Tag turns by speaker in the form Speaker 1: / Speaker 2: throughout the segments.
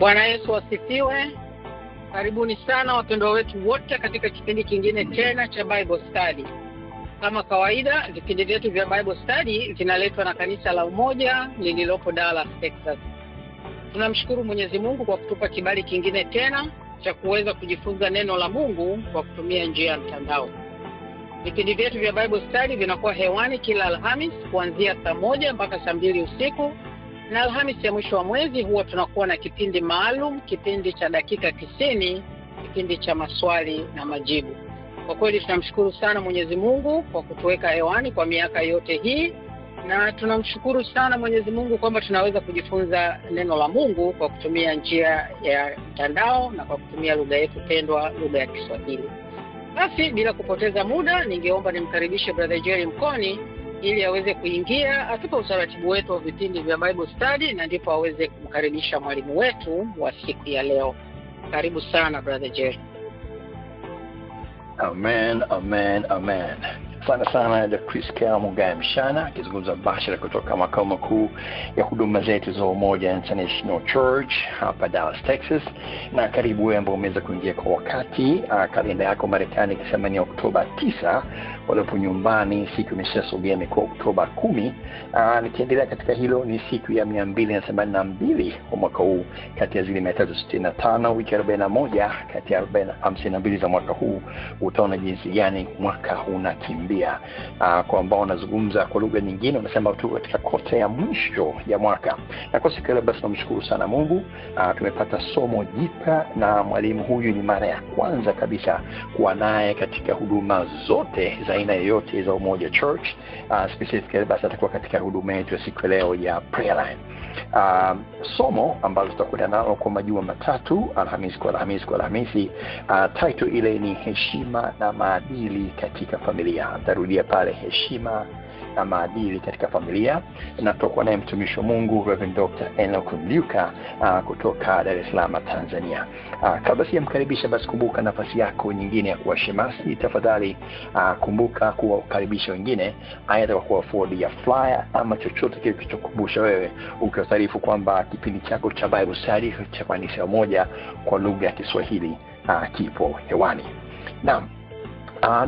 Speaker 1: Bwana Yesu asifiwe. Karibuni sana wapendwa wetu wote katika kipindi kingine tena cha Bible Study. Kama kawaida, vipindi vyetu vya Bible Study vinaletwa na kanisa la Umoja lililopo Dallas, Texas. Tunamshukuru Mwenyezi Mungu kwa kutupa kibali kingine tena cha kuweza kujifunza neno la Mungu kwa kutumia njia ya mtandao. Vipindi vyetu vya Bible Study vinakuwa hewani kila Alhamis kuanzia saa 1 mpaka saa 2 usiku. Na Alhamisi ya mwisho wa mwezi huwa tunakuwa na kipindi maalum, kipindi cha dakika 90, kipindi cha maswali na majibu. Kwa kweli tunamshukuru sana Mwenyezi Mungu kwa kutuweka hewani kwa miaka yote hii, na tunamshukuru sana Mwenyezi Mungu kwamba tunaweza kujifunza neno la Mungu kwa kutumia njia ya mtandao na kwa kutumia lugha yetu pendwa, lugha ya Kiswahili. Basi bila kupoteza muda, ningeomba nimkaribishe Brother Jerry Mkoni ili aweze kuingia atupe utaratibu wetu wa vipindi vya Bible Study, na ndipo aweze kumkaribisha mwalimu wetu wa siku ya leo. Karibu sana Brother Jerry.
Speaker 2: Amen, amen, amen. Sana sana the Chris Mugai Mshana akizungumza bashara kutoka makao makuu ya huduma zetu za Umoja International Church hapa Dallas, Texas. Na karibu wewe ambao umeweza kuingia kwa wakati. Kalenda yako Marekani ikisema ni Oktoba 9, walipo nyumbani siku imeshasogea kwa Oktoba 10. Nikiendelea katika hilo, ni siku ya 282 kwa mwaka huu kati ya zile 365 wiki 41 kati ya 52 za mwaka huu. Utaona jinsi gani mwaka unakimbia. Kwa ambao wanazungumza kwa lugha nyingine wanasema tuko katika kota ya mwisho ya mwaka. Na kwa siku ile basi tunamshukuru sana Mungu. Tumepata somo jipya, na mwalimu huyu ni mara ya kwanza kabisa kuwa naye katika huduma zote za aina yoyote za Umoja Church. Specifically basi atakuwa katika huduma yetu ya siku leo ya prayer line. Somo ambalo tutakwenda nalo kwa majuma matatu, Alhamisi kwa Alhamisi. Title ile ni heshima na maadili katika familia. Tarudia pale, heshima na maadili katika familia, na tutakuwa naye mtumishi wa Mungu Reverend Dr. Enoch Mliuka kutoka Dar es Salaam, Tanzania. Kabla sijamkaribisha, basi kumbuka nafasi yako nyingine ya kuwashemasi. Tafadhali kumbuka kuwakaribisha wengine, aidha kwa kuwaforward ya flyer ama chochote kile kilichokumbusha wewe, ukiwataarifu kwamba kipindi chako cha Bible Study cha kanisa moja kwa lugha ya Kiswahili kipo hewani. Naam.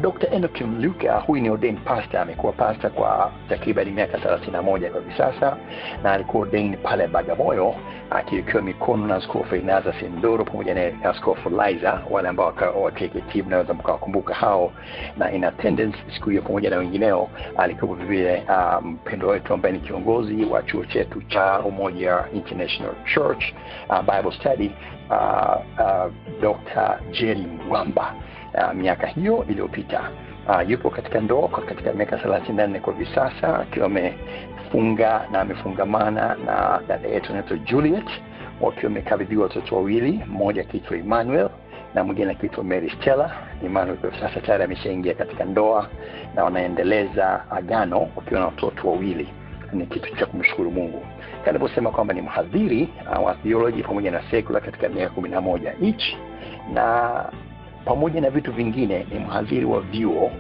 Speaker 2: Dr. Enoch Mliuka huyu ni ordained pastor. Amekuwa pastor kwa takriban miaka 31 kwa hivi sasa, na alikuwa ordained pale Bagamoyo akiwekewa mikono na Askofu Inaza Sendoro pamoja na Askofu Liza, wale ambao wakeketi mnaweza mkawakumbuka hao, na in attendance siku hiyo pamoja na wengineo alikuwa vile mpendo wetu ambaye ni kiongozi wa chuo chetu cha Umoja International Church Bible Study, Dr. Jerry Mwamba. Miaka hiyo iliyopita yupo katika ndoa katika miaka 34 kwa hivi sasa, akiwa amefunga na amefungamana na dada yetu anaitwa Juliet, wakiwa wamekabidhiwa watoto wawili, mmoja akiitwa Emmanuel na mwingine akiitwa Mary Stella. Emmanuel kwa sasa tayari ameshaingia katika ndoa na wanaendeleza agano wakiwa na watoto wawili. Ni kitu cha kumshukuru Mungu. Kanaposema kwamba ni mhadhiri wa theology pamoja na secular katika miaka 11 each, na pamoja na vitu vingine ni mhadhiri wa vyuo,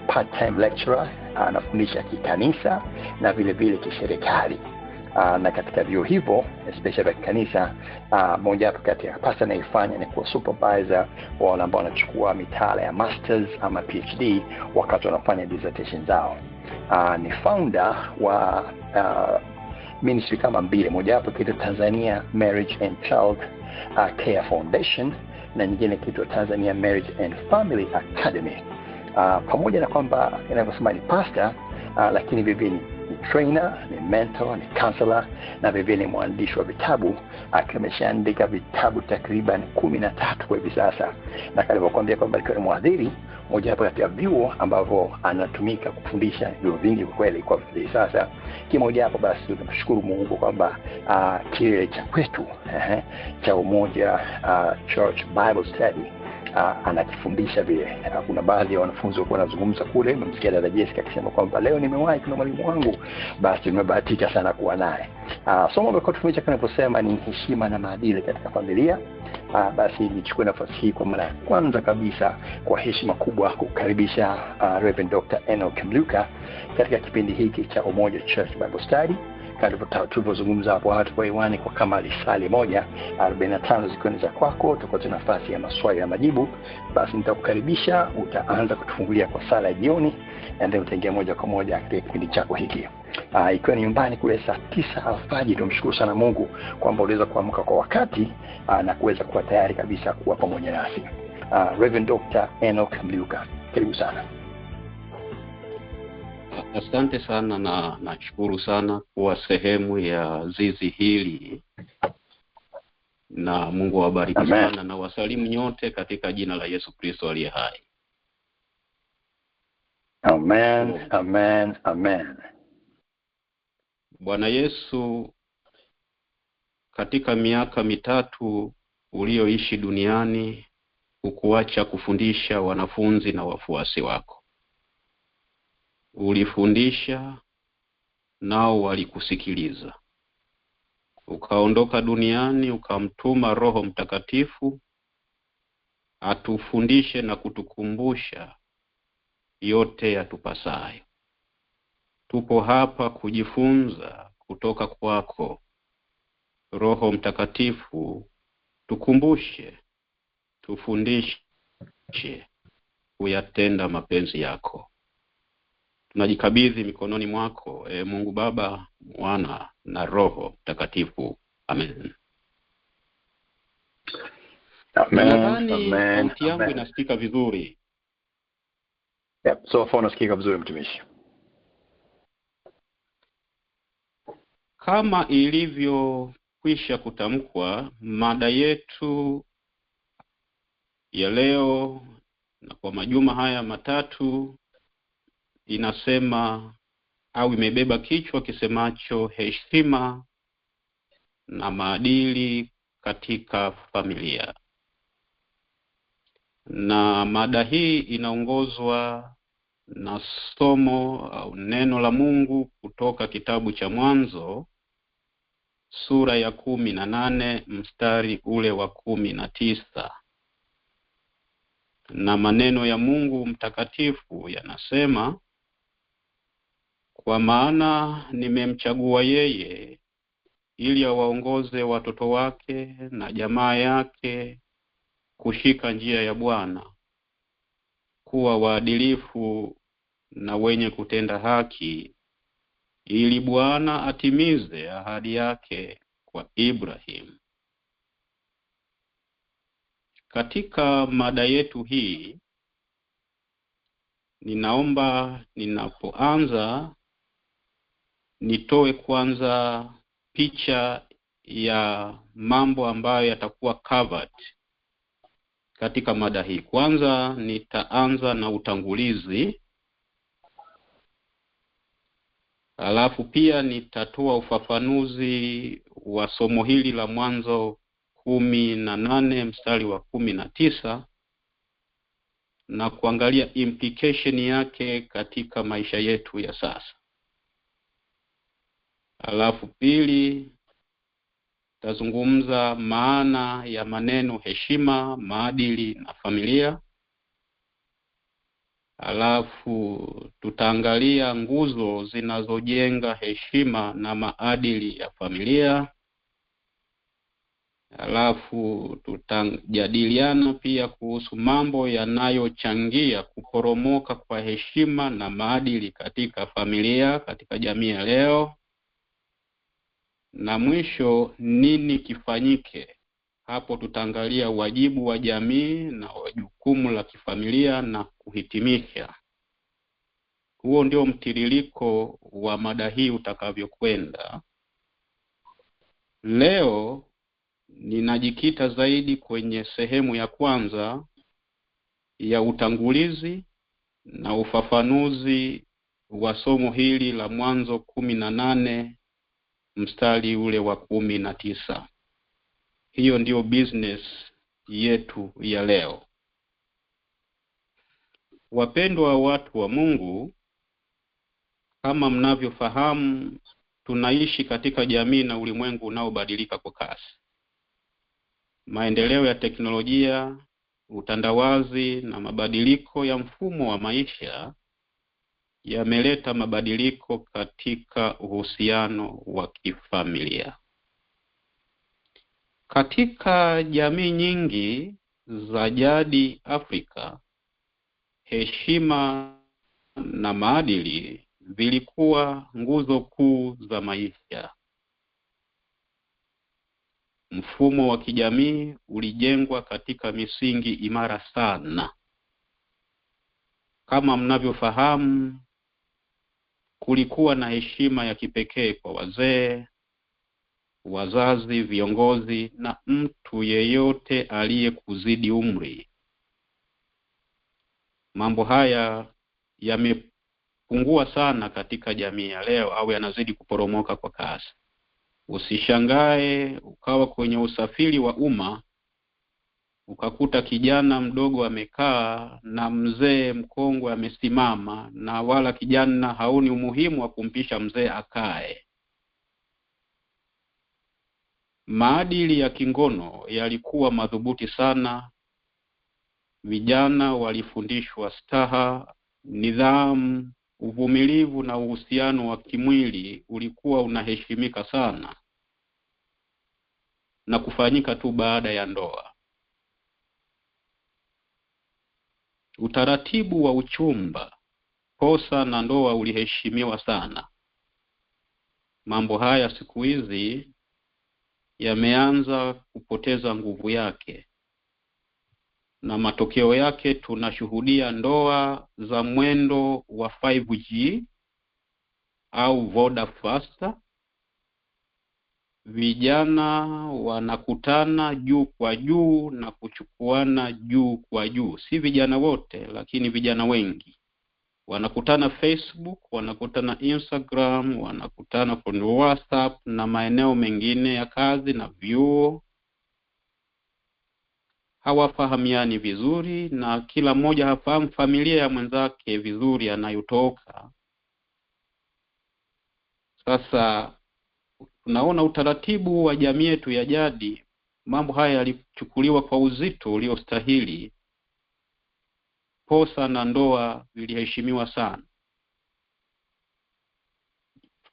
Speaker 2: part-time lecturer, anafundisha kikanisa na vile vile kiserikali. Na katika vyuo hivyo especially kanisa, moja hapo kati ya pasta anaifanya ni kuwa supervisor wa wale ambao wanachukua mitaala ya masters ama PhD wakati wanafanya dissertation zao. Ni founder wa ministry kama mbili, moja hapo kitu Tanzania Marriage and Child Care Foundation na nyingine kitu Tanzania Marriage and Family Academy. Pamoja na kwamba inavyosema ni pastor, lakini vivyo ni trainer, ni mentor, ni counselor, na vivyo ni mwandishi wa vitabu. Ameshaandika vitabu takriban 13 kwa hivi sasa, na kalivyokuambia kwamba alikuwa mwadhiri moja hapo kati ya vyuo ambavyo anatumika kufundisha vyuo vingi kweli kwa hivi sasa. Kimoja hapo basi tunamshukuru Mungu kwamba kile cha kwetu cha Umoja Church Bible Study anakifundisha vile. Kuna baadhi ya wanafunzi walikuwa wanazungumza kule, nimemsikia dada Jessica akisema kwamba leo nimewahi kuna mwalimu wangu. Basi nimebahatika sana kuwa naye. Somo la kufundisha kanaposema ni heshima na maadili katika familia. Basi nichukue nafasi hii kwa mara ya kwanza kabisa kwa heshima kubwa kukaribisha Reverend Dr. Enoch Mliuka katika kipindi hiki cha Umoja Church Bible Study. tulipozungumza hapo hapo hewani kwa kama lisali moja, 45 zikiwa ni za kwako, tutakuwa nafasi ya maswali na majibu. Basi nitakukaribisha, utaanza kutufungulia kwa sala ya jioni, na ndio utaingia moja kwa moja katika kipindi chako hiki. Ikiwa ni nyumbani kule saa 9 alfajiri, tumshukuru sana Mungu kwamba uliweza kuamka kwa wakati na kuweza kuwa tayari kabisa kuwa pamoja nasi. Reverend Dr. Enoch Mliuka, karibu sana.
Speaker 3: Asante sana na nashukuru sana kuwa sehemu ya zizi hili, na Mungu awabariki sana, na wasalimu nyote katika jina la Yesu Kristo aliye hai.
Speaker 2: Amen, amen, amen.
Speaker 3: Bwana Yesu, katika miaka 3 ulioishi duniani, hukuacha kufundisha wanafunzi na wafuasi wako. Ulifundisha nao walikusikiliza. Ukaondoka duniani, ukamtuma Roho Mtakatifu atufundishe na kutukumbusha yote yatupasayo. Tupo hapa kujifunza kutoka kwako. Roho Mtakatifu, tukumbushe, tufundishe kuyatenda mapenzi yako. Tunajikabidhi mikononi mwako, Mungu Baba, Mwana na Roho Mtakatifu. Amen.
Speaker 2: Amen. Amen.
Speaker 3: Sauti yangu inasikika vizuri?
Speaker 2: Yep, so far nasikika vizuri mtumishi.
Speaker 3: Kama ilivyokwisha kutamkwa, mada yetu ya leo na kwa majuma haya 3 inasema au imebeba kichwa kisemacho heshima na maadili katika familia. Na mada hii inaongozwa na somo au neno la Mungu kutoka kitabu cha Mwanzo sura ya 18 mstari ule wa 19. Na maneno ya Mungu mtakatifu yanasema, kwa maana nimemchagua yeye ili awaongoze watoto wake na jamaa yake kushika njia ya Bwana, kuwa waadilifu na wenye kutenda haki, ili Bwana atimize ahadi yake kwa Ibrahim. Katika mada yetu hii, ninaomba ninapoanza nitoe kwanza picha ya mambo ambayo yatakuwa covered katika mada hii. Kwanza nitaanza na utangulizi, alafu pia nitatoa ufafanuzi wa somo hili la Mwanzo 18 mstari wa 19 na kuangalia implication yake katika maisha yetu ya sasa. Alafu pili tazungumza maana ya maneno heshima, maadili na familia. Alafu tutaangalia nguzo zinazojenga heshima na maadili ya familia. Alafu tutajadiliana pia kuhusu mambo yanayochangia kuporomoka kwa heshima na maadili katika familia, katika jamii ya leo. Na mwisho, nini kifanyike? Hapo tutaangalia wajibu wa jamii na jukumu la kifamilia na kuhitimisha. Huo ndio mtiririko wa mada hii utakavyokwenda. Leo ninajikita zaidi kwenye sehemu ya kwanza ya utangulizi na ufafanuzi wa somo hili la Mwanzo 18 mstari ule wa 19. Hiyo ndio business yetu ya leo. Wapendwa watu wa Mungu, kama mnavyofahamu, tunaishi katika jamii na ulimwengu unaobadilika kwa kasi. Maendeleo ya teknolojia, utandawazi na mabadiliko ya mfumo wa maisha yameleta mabadiliko katika uhusiano wa kifamilia. Katika jamii nyingi za jadi Afrika, heshima na maadili vilikuwa nguzo kuu za maisha. Mfumo wa kijamii ulijengwa katika misingi imara sana. Kama mnavyofahamu, kulikuwa na heshima ya kipekee kwa wazee, wazazi, viongozi na mtu yeyote aliyekuzidi umri. Mambo haya yamepungua sana katika jamii ya leo, au yanazidi kuporomoka kwa kasi. Usishangae ukawa kwenye usafiri wa umma ukakuta kijana mdogo amekaa na mzee mkongwe amesimama, na wala kijana haoni umuhimu wa kumpisha mzee akae. Maadili ya kingono yalikuwa madhubuti sana. Vijana walifundishwa staha, nidhamu, uvumilivu, na uhusiano wa kimwili ulikuwa unaheshimika sana na kufanyika tu baada ya ndoa. Utaratibu wa uchumba, posa na ndoa uliheshimiwa sana. Mambo haya siku hizi yameanza kupoteza nguvu yake, na matokeo yake tunashuhudia ndoa za mwendo wa 5G au Voda Faster. Vijana wanakutana juu kwa juu na kuchukuana juu kwa juu. Si vijana wote, lakini vijana wengi. Wanakutana Facebook, wanakutana Instagram, wanakutana kwenye WhatsApp na maeneo mengine ya kazi na vyuo. Hawafahamiani vizuri, na kila mmoja hafahamu familia ya mwenzake vizuri anayotoka. Sasa tunaona utaratibu wa jamii yetu ya jadi, mambo haya yalichukuliwa kwa uzito uliostahili. Posa na ndoa viliheshimiwa sana.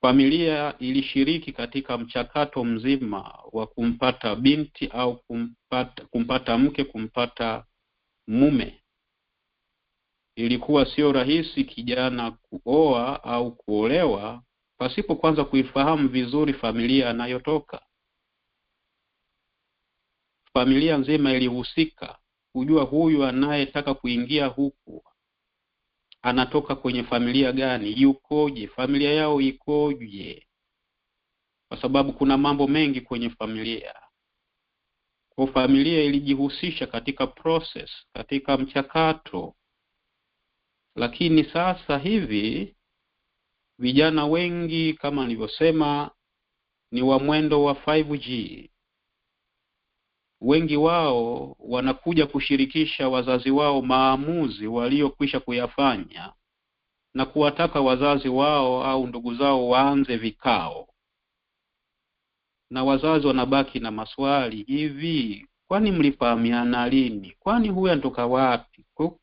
Speaker 3: Familia ilishiriki katika mchakato mzima wa kumpata binti au kumpata mke, kumpata mume. Ilikuwa sio rahisi kijana kuoa au kuolewa pasipo kwanza kuifahamu vizuri familia anayotoka. Familia nzima ilihusika kujua huyu anayetaka kuingia huku anatoka kwenye familia gani, yukoje, familia yao ikoje, kwa sababu kuna mambo mengi kwenye familia. Kwa familia ilijihusisha katika process, katika mchakato. Lakini sasa hivi vijana wengi, kama nilivyosema, ni wa mwendo wa 5G. Wengi wao wanakuja kushirikisha wazazi wao maamuzi waliokwisha kuyafanya, na kuwataka wazazi wao au ndugu zao waanze vikao. Na wazazi wanabaki na maswali, hivi kwani mlifahamiana lini? Kwani huyu anatoka wapi? Kwa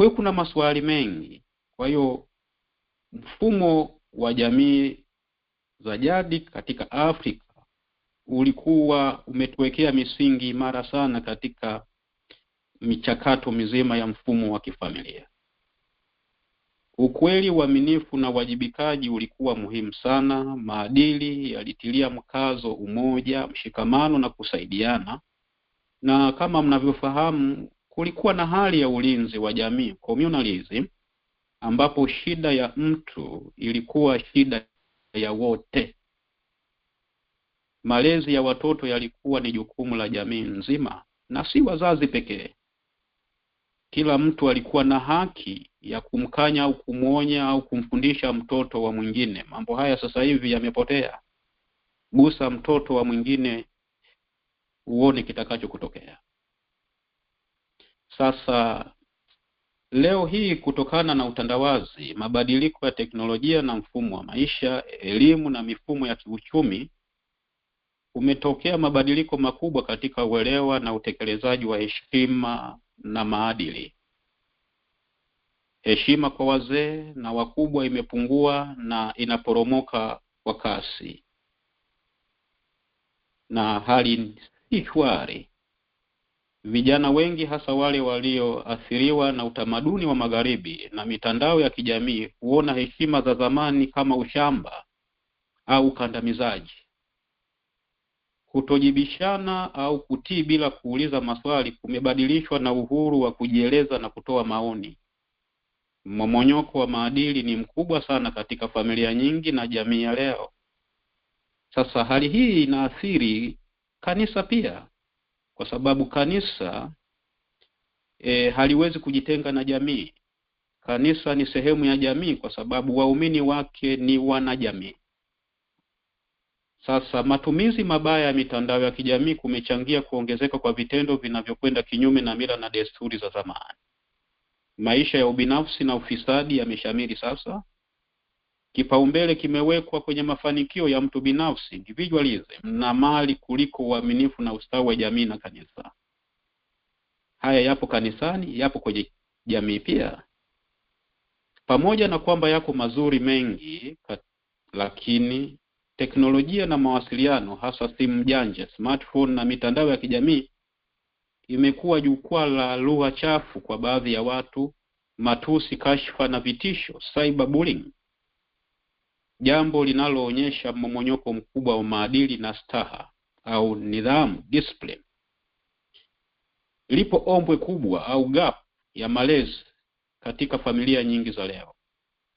Speaker 3: hiyo kuna maswali mengi. Kwa hiyo mfumo wa jamii za jadi katika Afrika ulikuwa umetuwekea misingi imara sana katika michakato mizima ya mfumo wa kifamilia. Ukweli, uaminifu na wajibikaji ulikuwa muhimu sana. Maadili yalitilia mkazo umoja, mshikamano na kusaidiana. Na kama mnavyofahamu, kulikuwa na hali ya ulinzi wa jamii, communalism, ambapo shida ya mtu ilikuwa shida ya wote. Malezi ya watoto yalikuwa ni jukumu la jamii nzima na si wazazi pekee. Kila mtu alikuwa na haki ya kumkanya au kumuonya au kumfundisha mtoto wa mwingine. Mambo haya sasa hivi yamepotea. Gusa mtoto wa mwingine uone kitakacho kutokea. Sasa leo hii, kutokana na utandawazi, mabadiliko ya teknolojia na mfumo wa maisha, elimu na mifumo ya kiuchumi, umetokea mabadiliko makubwa katika uelewa na utekelezaji wa heshima na maadili. Heshima kwa wazee na wakubwa imepungua na inaporomoka kwa kasi. Na hali si shwari. Vijana wengi, hasa wale walioathiriwa na utamaduni wa magharibi na mitandao ya kijamii, huona heshima za zamani kama ushamba au ukandamizaji. Kutojibishana au kutii bila kuuliza maswali kumebadilishwa na uhuru wa kujieleza na kutoa maoni. Mmomonyoko wa maadili ni mkubwa sana katika familia nyingi na jamii ya leo. Sasa hali hii inaathiri kanisa pia, kwa sababu kanisa haliwezi kujitenga na jamii. Kanisa ni sehemu ya jamii kwa sababu waumini wake ni wanajamii. Sasa matumizi mabaya ya mitandao ya kijamii kumechangia kuongezeka kwa vitendo vinavyokwenda kinyume na mila na desturi za zamani. Maisha ya ubinafsi na ufisadi yameshamiri sasa. Kipaumbele kimewekwa kwenye mafanikio ya mtu binafsi, individualism, na mali kuliko uaminifu na ustawi wa jamii na kanisa. Haya yapo kanisani, yapo kwenye jamii pia. Pamoja na kwamba yako mazuri mengi, lakini teknolojia na mawasiliano, hasa simu janja, smartphone na mitandao ya kijamii, imekuwa jukwaa la lugha chafu kwa baadhi ya watu, matusi, kashfa na vitisho, cyberbullying. Jambo linaloonyesha mmomonyoko mkubwa wa maadili na staha au nidhamu, discipline. Lipo ombwe kubwa au gap ya malezi katika familia nyingi za leo.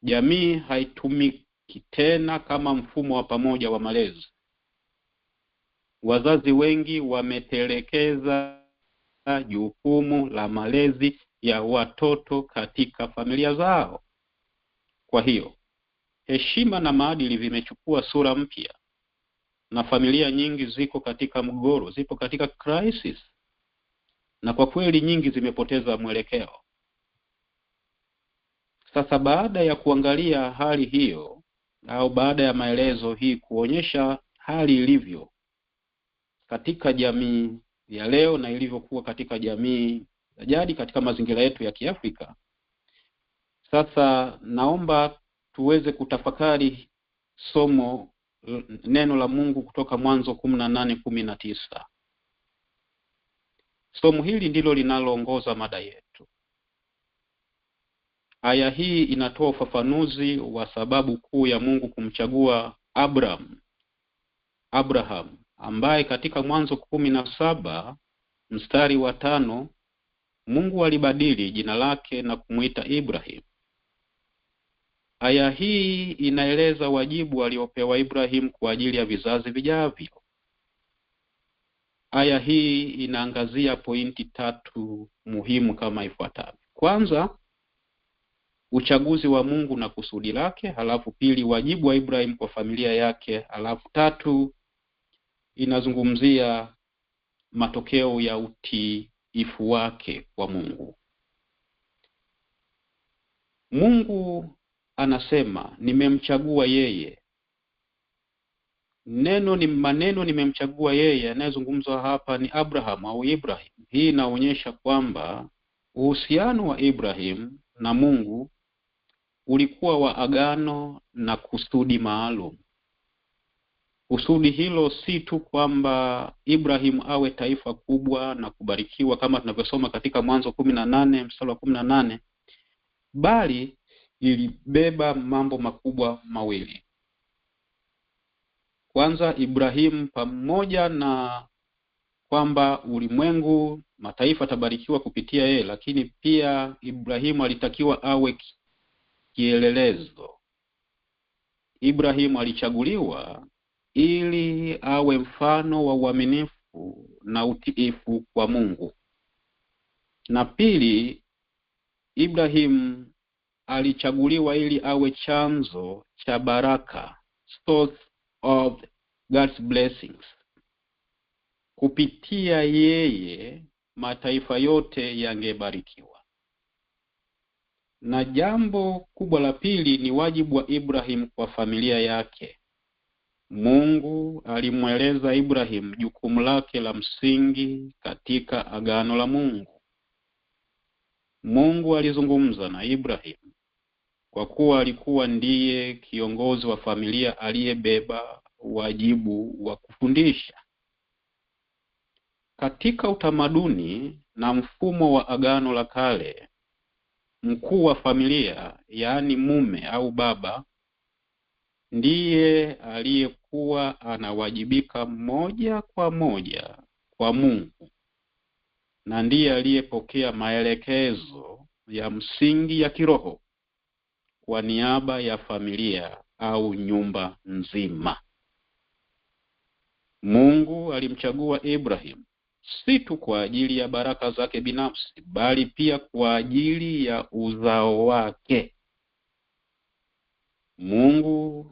Speaker 3: Jamii haitumiki tena kama mfumo wa pamoja wa malezi. Wazazi wengi wametelekeza jukumu la malezi ya watoto katika familia zao. Kwa hiyo, heshima na maadili vimechukua sura mpya, na familia nyingi ziko katika mgogoro, zipo katika crisis, na kwa kweli nyingi zimepoteza mwelekeo. Sasa baada ya kuangalia hali hiyo, au baada ya maelezo hii kuonyesha hali ilivyo katika jamii ya leo na ilivyokuwa katika jamii ya jadi katika mazingira yetu ya Kiafrika, sasa naomba tuweze kutafakari somo neno la Mungu kutoka Mwanzo 18:19. Somo hili ndilo linaloongoza mada yetu. Aya hii inatoa ufafanuzi wa sababu kuu ya Mungu kumchagua Abraham, ambaye katika Mwanzo 17 mstari wa 5 Mungu alibadili jina lake na kumuita Ibrahim. Aya hii inaeleza wajibu aliopewa Ibrahim kwa ajili ya vizazi vijavyo. Aya hii inaangazia pointi 3 muhimu kama ifuatavyo. Kwanza, uchaguzi wa Mungu na kusudi lake, halafu pili, wajibu wa Ibrahim kwa familia yake, halafu 3 inazungumzia matokeo ya utiifu wake kwa Mungu. Mungu anasema nimemchagua yeye. Maneno nimemchagua yeye yanayozungumzwa hapa ni Abraham au Ibrahim. Hii inaonyesha kwamba uhusiano wa Ibrahim na Mungu ulikuwa wa agano na kusudi maalum. Kusudi hilo si tu kwamba Ibrahim awe taifa kubwa na kubarikiwa kama tunavyosoma katika Mwanzo 18 mstari wa 18, bali ilibeba mambo makubwa mawili. Kwanza, Ibrahim, pamoja na kwamba ulimwengu, mataifa tabarikiwa kupitia yeye, lakini pia Ibrahim alitakiwa awe kielelezo. Ibrahim alichaguliwa ili awe mfano wa uaminifu na utiifu kwa Mungu. Na pili, Ibrahim alichaguliwa ili awe chanzo cha baraka, source of God's blessings. Kupitia yeye mataifa yote yangebarikiwa. Na jambo kubwa la pili ni wajibu wa Ibrahim kwa familia yake. Mungu alimweleza Ibrahim jukumu lake la msingi katika agano la Mungu. Mungu alizungumza na Ibrahim kwa kuwa alikuwa ndiye kiongozi wa familia aliyebeba wajibu wa kufundisha. Katika utamaduni na mfumo wa Agano la Kale, mkuu wa familia, yaani mume au baba, ndiye aliyekuwa anawajibika moja kwa moja kwa Mungu na ndiye aliyepokea maelekezo ya msingi ya kiroho kwa niaba ya familia au nyumba nzima. Mungu alimchagua Ibrahim si tu kwa ajili ya baraka zake binafsi, bali pia kwa ajili ya uzao wake. Mungu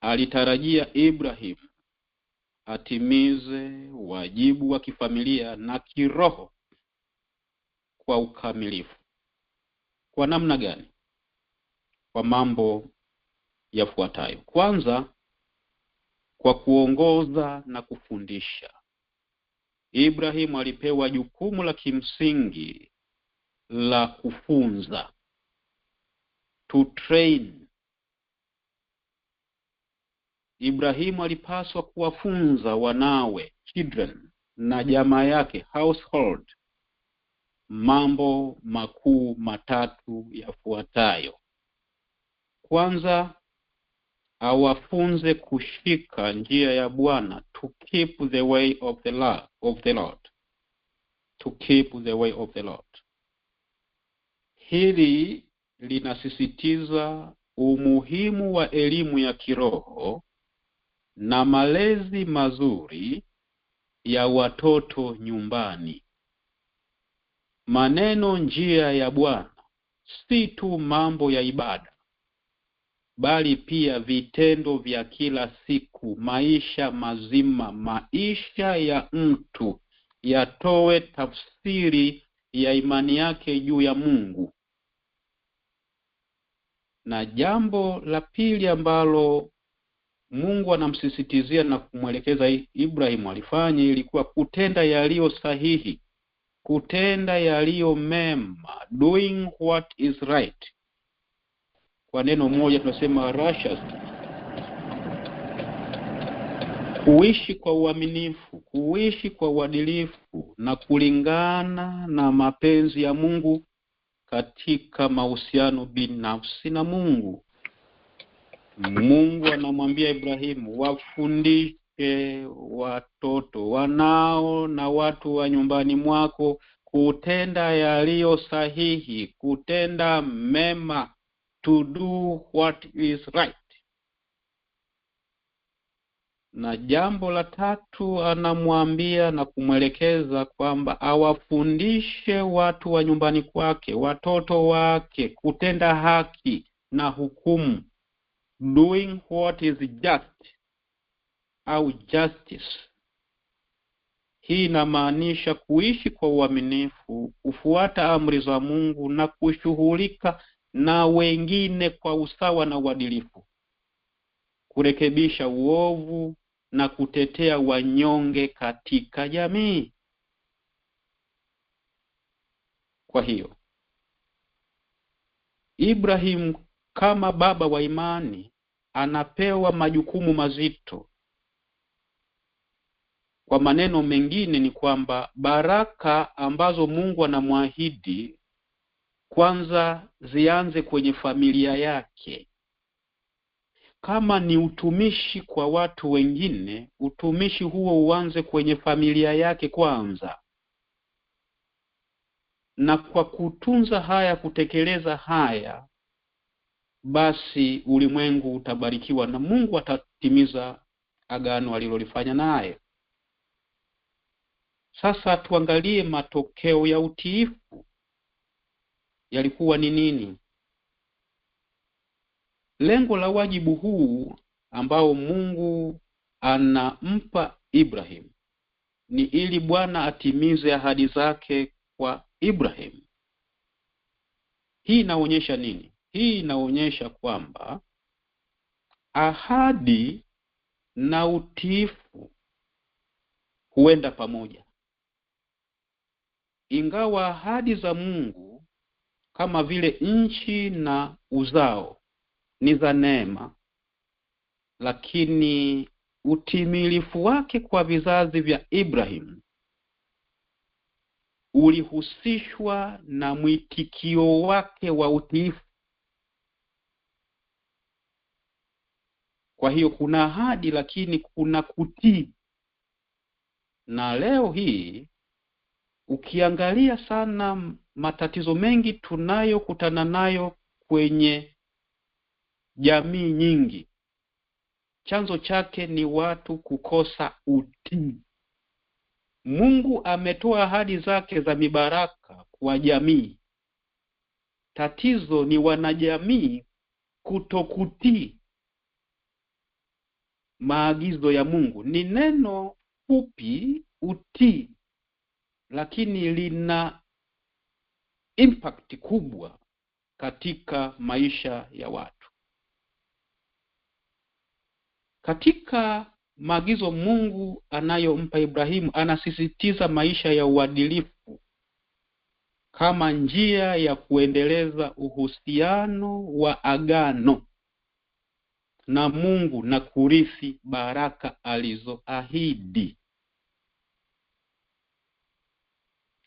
Speaker 3: alitarajia Ibrahim atimize wajibu wa kifamilia na kiroho kwa ukamilifu. Kwa namna gani? Kwa mambo yafuatayo. Kwanza, kwa kuongoza na kufundisha. Ibrahim alipewa jukumu la kimsingi la kufunza, to train. Ibrahim alipaswa kuwafunza wanawe, children, na jamaa yake, household, mambo makuu matatu yafuatayo. Kwanza, awafunze kushika njia ya Bwana, to keep the way of the Lord. To keep the way of the Lord. Hili linasisitiza umuhimu wa elimu ya kiroho na malezi mazuri ya watoto nyumbani. Maneno njia ya Bwana si tu mambo ya ibada, bali pia vitendo vya kila siku, maisha mazima, maisha ya mtu yatoe tafsiri ya imani yake juu ya Mungu. Na jambo la pili ambalo Mungu anamsisitizia na kumwelekeza Ibrahim alifanye ilikuwa kutenda yaliyo sahihi, kutenda yaliyo mema, doing what is right. Kwa neno moja tunasema righteous. Kuishi kwa uaminifu, kuishi kwa uadilifu na kulingana na mapenzi ya Mungu katika mahusiano binafsi na Mungu. Mungu anamwambia Ibrahimu, wafundishe watoto, wanao na watu wa nyumbani mwako kutenda yaliyo sahihi, kutenda mema, to do what is right. Na jambo la tatu anamwambia na kumwelekeza kwamba awafundishe watu wa nyumbani kwake, watoto wake, kutenda haki na hukumu, doing what is just au justice. Hii inamaanisha kuishi kwa uaminifu, kufuata amri za Mungu na kushughulika na wengine kwa usawa na uadilifu, kurekebisha uovu na kutetea wanyonge katika jamii. Kwa hiyo, Ibrahim kama baba wa imani anapewa majukumu mazito. Kwa maneno mengine ni kwamba baraka ambazo Mungu anamwahidi kwanza zianze kwenye familia yake. Kama ni utumishi kwa watu wengine, utumishi huo uanze kwenye familia yake kwanza. Na kwa kutunza haya, kutekeleza haya, basi ulimwengu utabarikiwa na Mungu atatimiza agano alilolifanya naye. Sasa tuangalie matokeo ya utiifu. Yalikuwa ni nini? Lengo la wajibu huu ambao Mungu anampa Ibrahim ni ili Bwana atimize ahadi zake kwa Ibrahim. Hii inaonyesha nini? Hii inaonyesha kwamba ahadi na utiifu huenda pamoja. Ingawa ahadi za Mungu kama vile nchi na uzao ni za neema, lakini utimilifu wake kwa vizazi vya Ibrahim ulihusishwa na mwitikio wake wa utiifu. Kwa hiyo kuna ahadi, lakini kuna kutii. Na leo hii ukiangalia sana matatizo mengi tunayokutana nayo kwenye jamii nyingi, chanzo chake ni watu kukosa utii. Mungu ametoa ahadi zake za mibaraka kwa jamii. Tatizo ni wanajamii kutokutii maagizo ya Mungu. Ni neno fupi, utii, lakini lina impact kubwa katika maisha ya watu. Katika maagizo Mungu anayompa Ibrahimu, anasisitiza maisha ya uadilifu kama njia ya kuendeleza uhusiano wa agano na Mungu na kurithi baraka alizoahidi.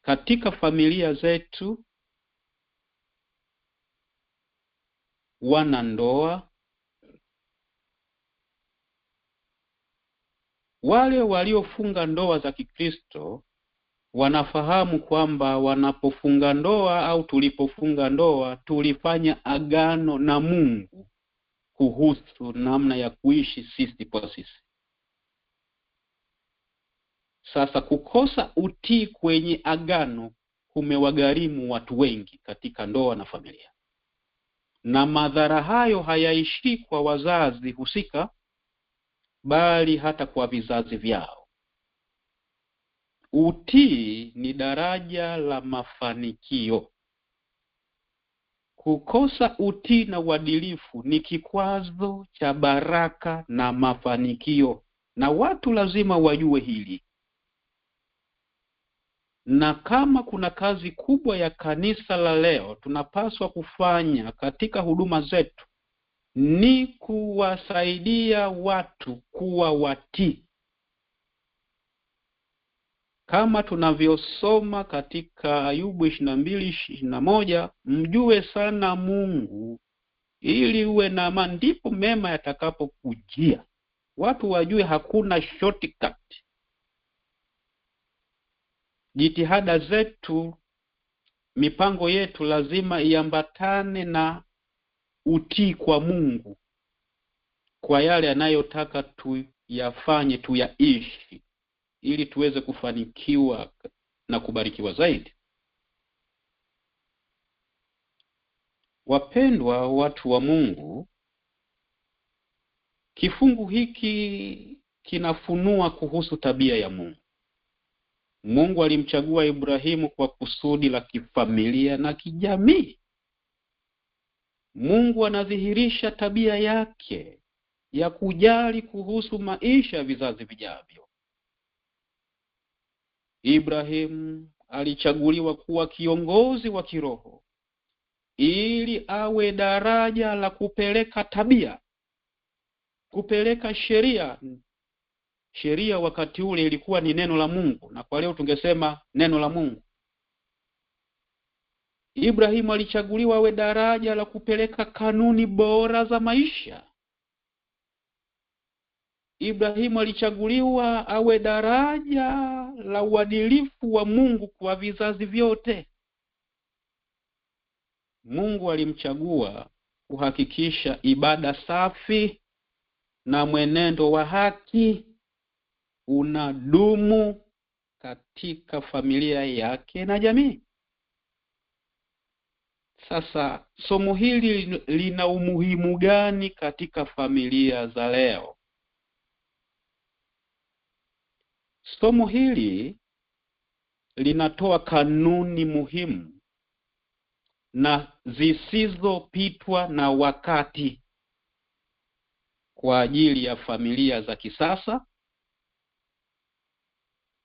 Speaker 3: Katika familia zetu, wanandoa, wale waliofunga ndoa za Kikristo wanafahamu kwamba wanapofunga ndoa au tulipofunga ndoa, tulifanya agano na Mungu kuhusu namna ya kuishi sisi kwa sisi. Sasa kukosa utii kwenye agano kumewagharimu watu wengi katika ndoa na familia. Na madhara hayo hayaishi kwa wazazi husika, bali hata kwa vizazi vyao. Utii ni daraja la mafanikio. Kukosa utii na uadilifu ni kikwazo cha baraka na mafanikio, na watu lazima wajue hili. Na kama kuna kazi kubwa ya kanisa la leo tunapaswa kufanya katika huduma zetu, ni kuwasaidia watu kuwa watii. Kama tunavyosoma katika Ayubu 22:21, mjue sana Mungu ili uwe na amani, ndipo mema yatakapokujia. Watu wajue hakuna shortcut. Jitihada zetu, mipango yetu lazima iambatane na utii kwa Mungu, kwa yale anayotaka tuyafanye, tuyaishi, ili tuweze kufanikiwa na kubarikiwa zaidi. Wapendwa watu wa Mungu, kifungu hiki kinafunua kuhusu tabia ya Mungu. Mungu alimchagua Ibrahimu kwa kusudi la kifamilia na kijamii. Mungu anadhihirisha tabia yake ya kujali kuhusu maisha ya vizazi vijavyo. Ibrahimu alichaguliwa kuwa kiongozi wa kiroho ili awe daraja la kupeleka tabia, kupeleka sheria. Sheria wakati ule ilikuwa ni neno la Mungu, na kwa leo tungesema neno la Mungu. Ibrahimu alichaguliwa awe daraja la kupeleka kanuni bora za maisha. Ibrahimu alichaguliwa awe daraja la uadilifu wa Mungu kwa vizazi vyote. Mungu alimchagua kuhakikisha ibada safi na mwenendo wa haki unadumu katika familia yake na jamii. Sasa somo hili lina umuhimu gani katika familia za leo? Somo hili linatoa kanuni muhimu na zisizopitwa na wakati kwa ajili ya familia za kisasa,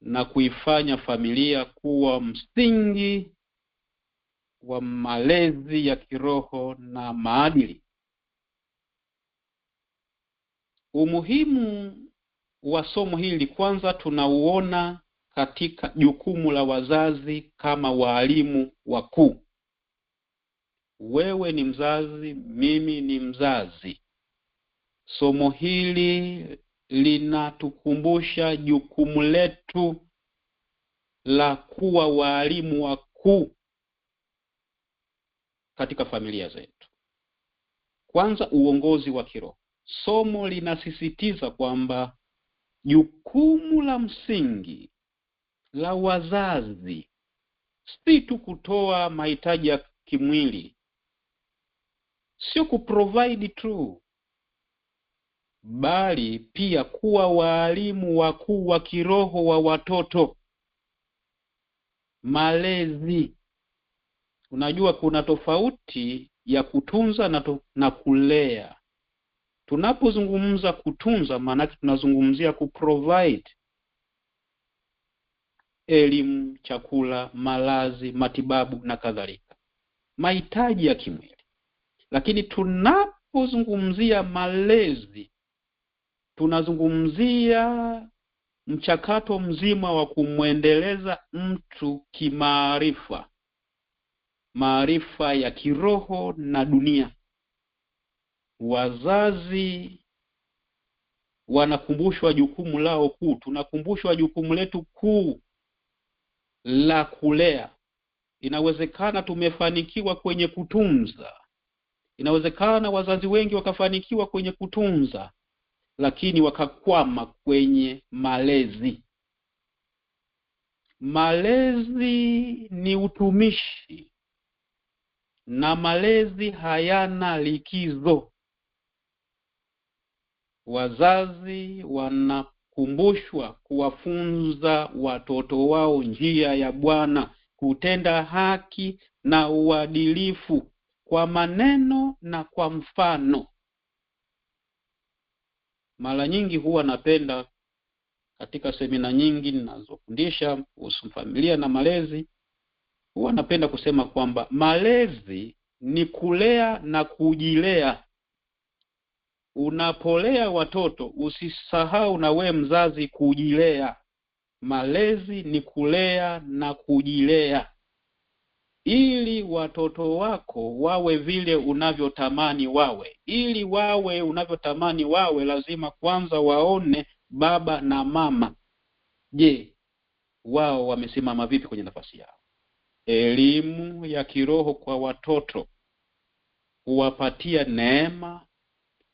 Speaker 3: na kuifanya familia kuwa msingi wa malezi ya kiroho na maadili. Umuhimu wa somo hili kwanza tunauona katika jukumu la wazazi kama walimu wakuu. Wewe ni mzazi, mimi ni mzazi. Somo hili linatukumbusha jukumu letu la kuwa walimu wakuu katika familia zetu. Kwanza, uongozi wa kiroho. Somo linasisitiza kwamba jukumu la msingi la wazazi si tu kutoa mahitaji ya kimwili, sio kuprovide tu, bali pia kuwa walimu wakuu wa kiroho wa watoto. Malezi. Unajua kuna tofauti ya kutunza na kulea. Tunapozungumza kutunza, maana tunazungumzia kuprovide elimu, chakula, malazi, matibabu na kadhalika, mahitaji ya kimwili. Lakini tunapozungumzia malezi, tunazungumzia mchakato mzima wa kumwendeleza mtu kimaarifa, maarifa ya kiroho na dunia. Wazazi wanakumbushwa jukumu lao kuu. Tunakumbushwa jukumu letu kuu la kulea. Inawezekana tumefanikiwa kwenye kutunza. Inawezekana wazazi wengi wakafanikiwa kwenye kutunza, lakini wakakwama kwenye malezi. Malezi ni utumishi, na malezi hayana likizo. Wazazi wanakumbushwa kuwafunza watoto wao njia ya Bwana, kutenda haki na uadilifu kwa maneno na kwa mfano. Mara nyingi huwa napenda katika semina nyingi ninazofundisha kuhusu familia na malezi, huwa napenda kusema kwamba malezi ni kulea na kujilea. Unapolea watoto usisahau na we mzazi kujilea. Malezi ni kulea na kujilea, ili watoto wako wawe vile unavyotamani wawe. Ili wawe unavyotamani wawe, lazima kwanza waone baba na mama. Je, wao wamesimama vipi kwenye nafasi yao? Elimu ya kiroho kwa watoto huwapatia neema,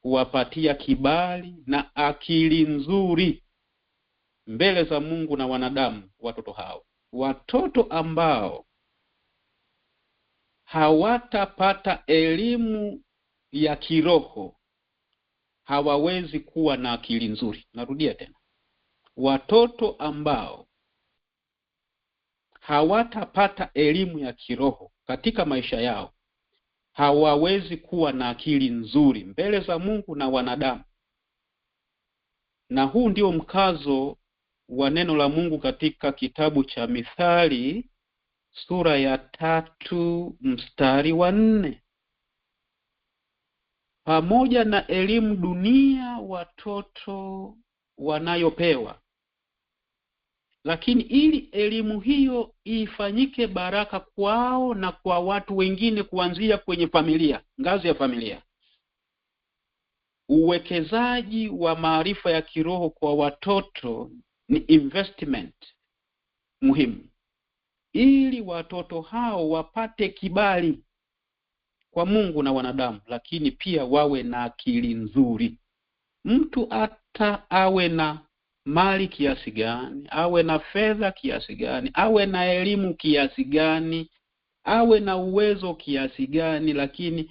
Speaker 3: huwapatia kibali na akili nzuri mbele za Mungu na wanadamu. Watoto hao, watoto ambao hawatapata elimu ya kiroho hawawezi kuwa na akili nzuri. Narudia tena, watoto ambao hawatapata elimu ya kiroho katika maisha yao hawawezi kuwa na akili nzuri mbele za Mungu na wanadamu. Na huu ndio mkazo wa neno la Mungu katika kitabu cha Mithali sura ya 3 mstari wa 4. Pamoja na elimu dunia watoto wanayopewa, lakini ili elimu hiyo ifanyike baraka kwao na kwa watu wengine, kuanzia kwenye familia, ngazi ya familia, uwekezaji wa maarifa ya kiroho kwa watoto ni investment muhimu, ili watoto hao wapate kibali kwa Mungu na wanadamu, lakini pia wawe na akili nzuri. Mtu hata awe na mali kiasi gani, awe na fedha kiasi gani, awe na elimu kiasi gani, awe na uwezo kiasi gani, lakini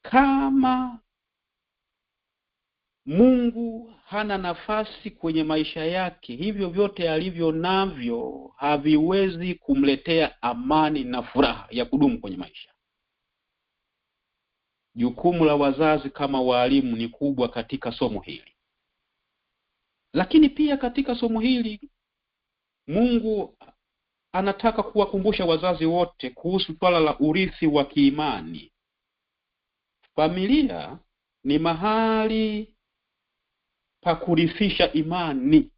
Speaker 3: kama Mungu hana nafasi kwenye maisha yake, hivyo vyote alivyo navyo haviwezi kumletea amani na furaha ya kudumu kwenye maisha. Jukumu la wazazi kama walimu ni kubwa katika somo hili. Lakini pia katika somo hili Mungu anataka kuwakumbusha wazazi wote kuhusu swala la urithi wa kiimani. Familia ni mahali pa kurithisha imani.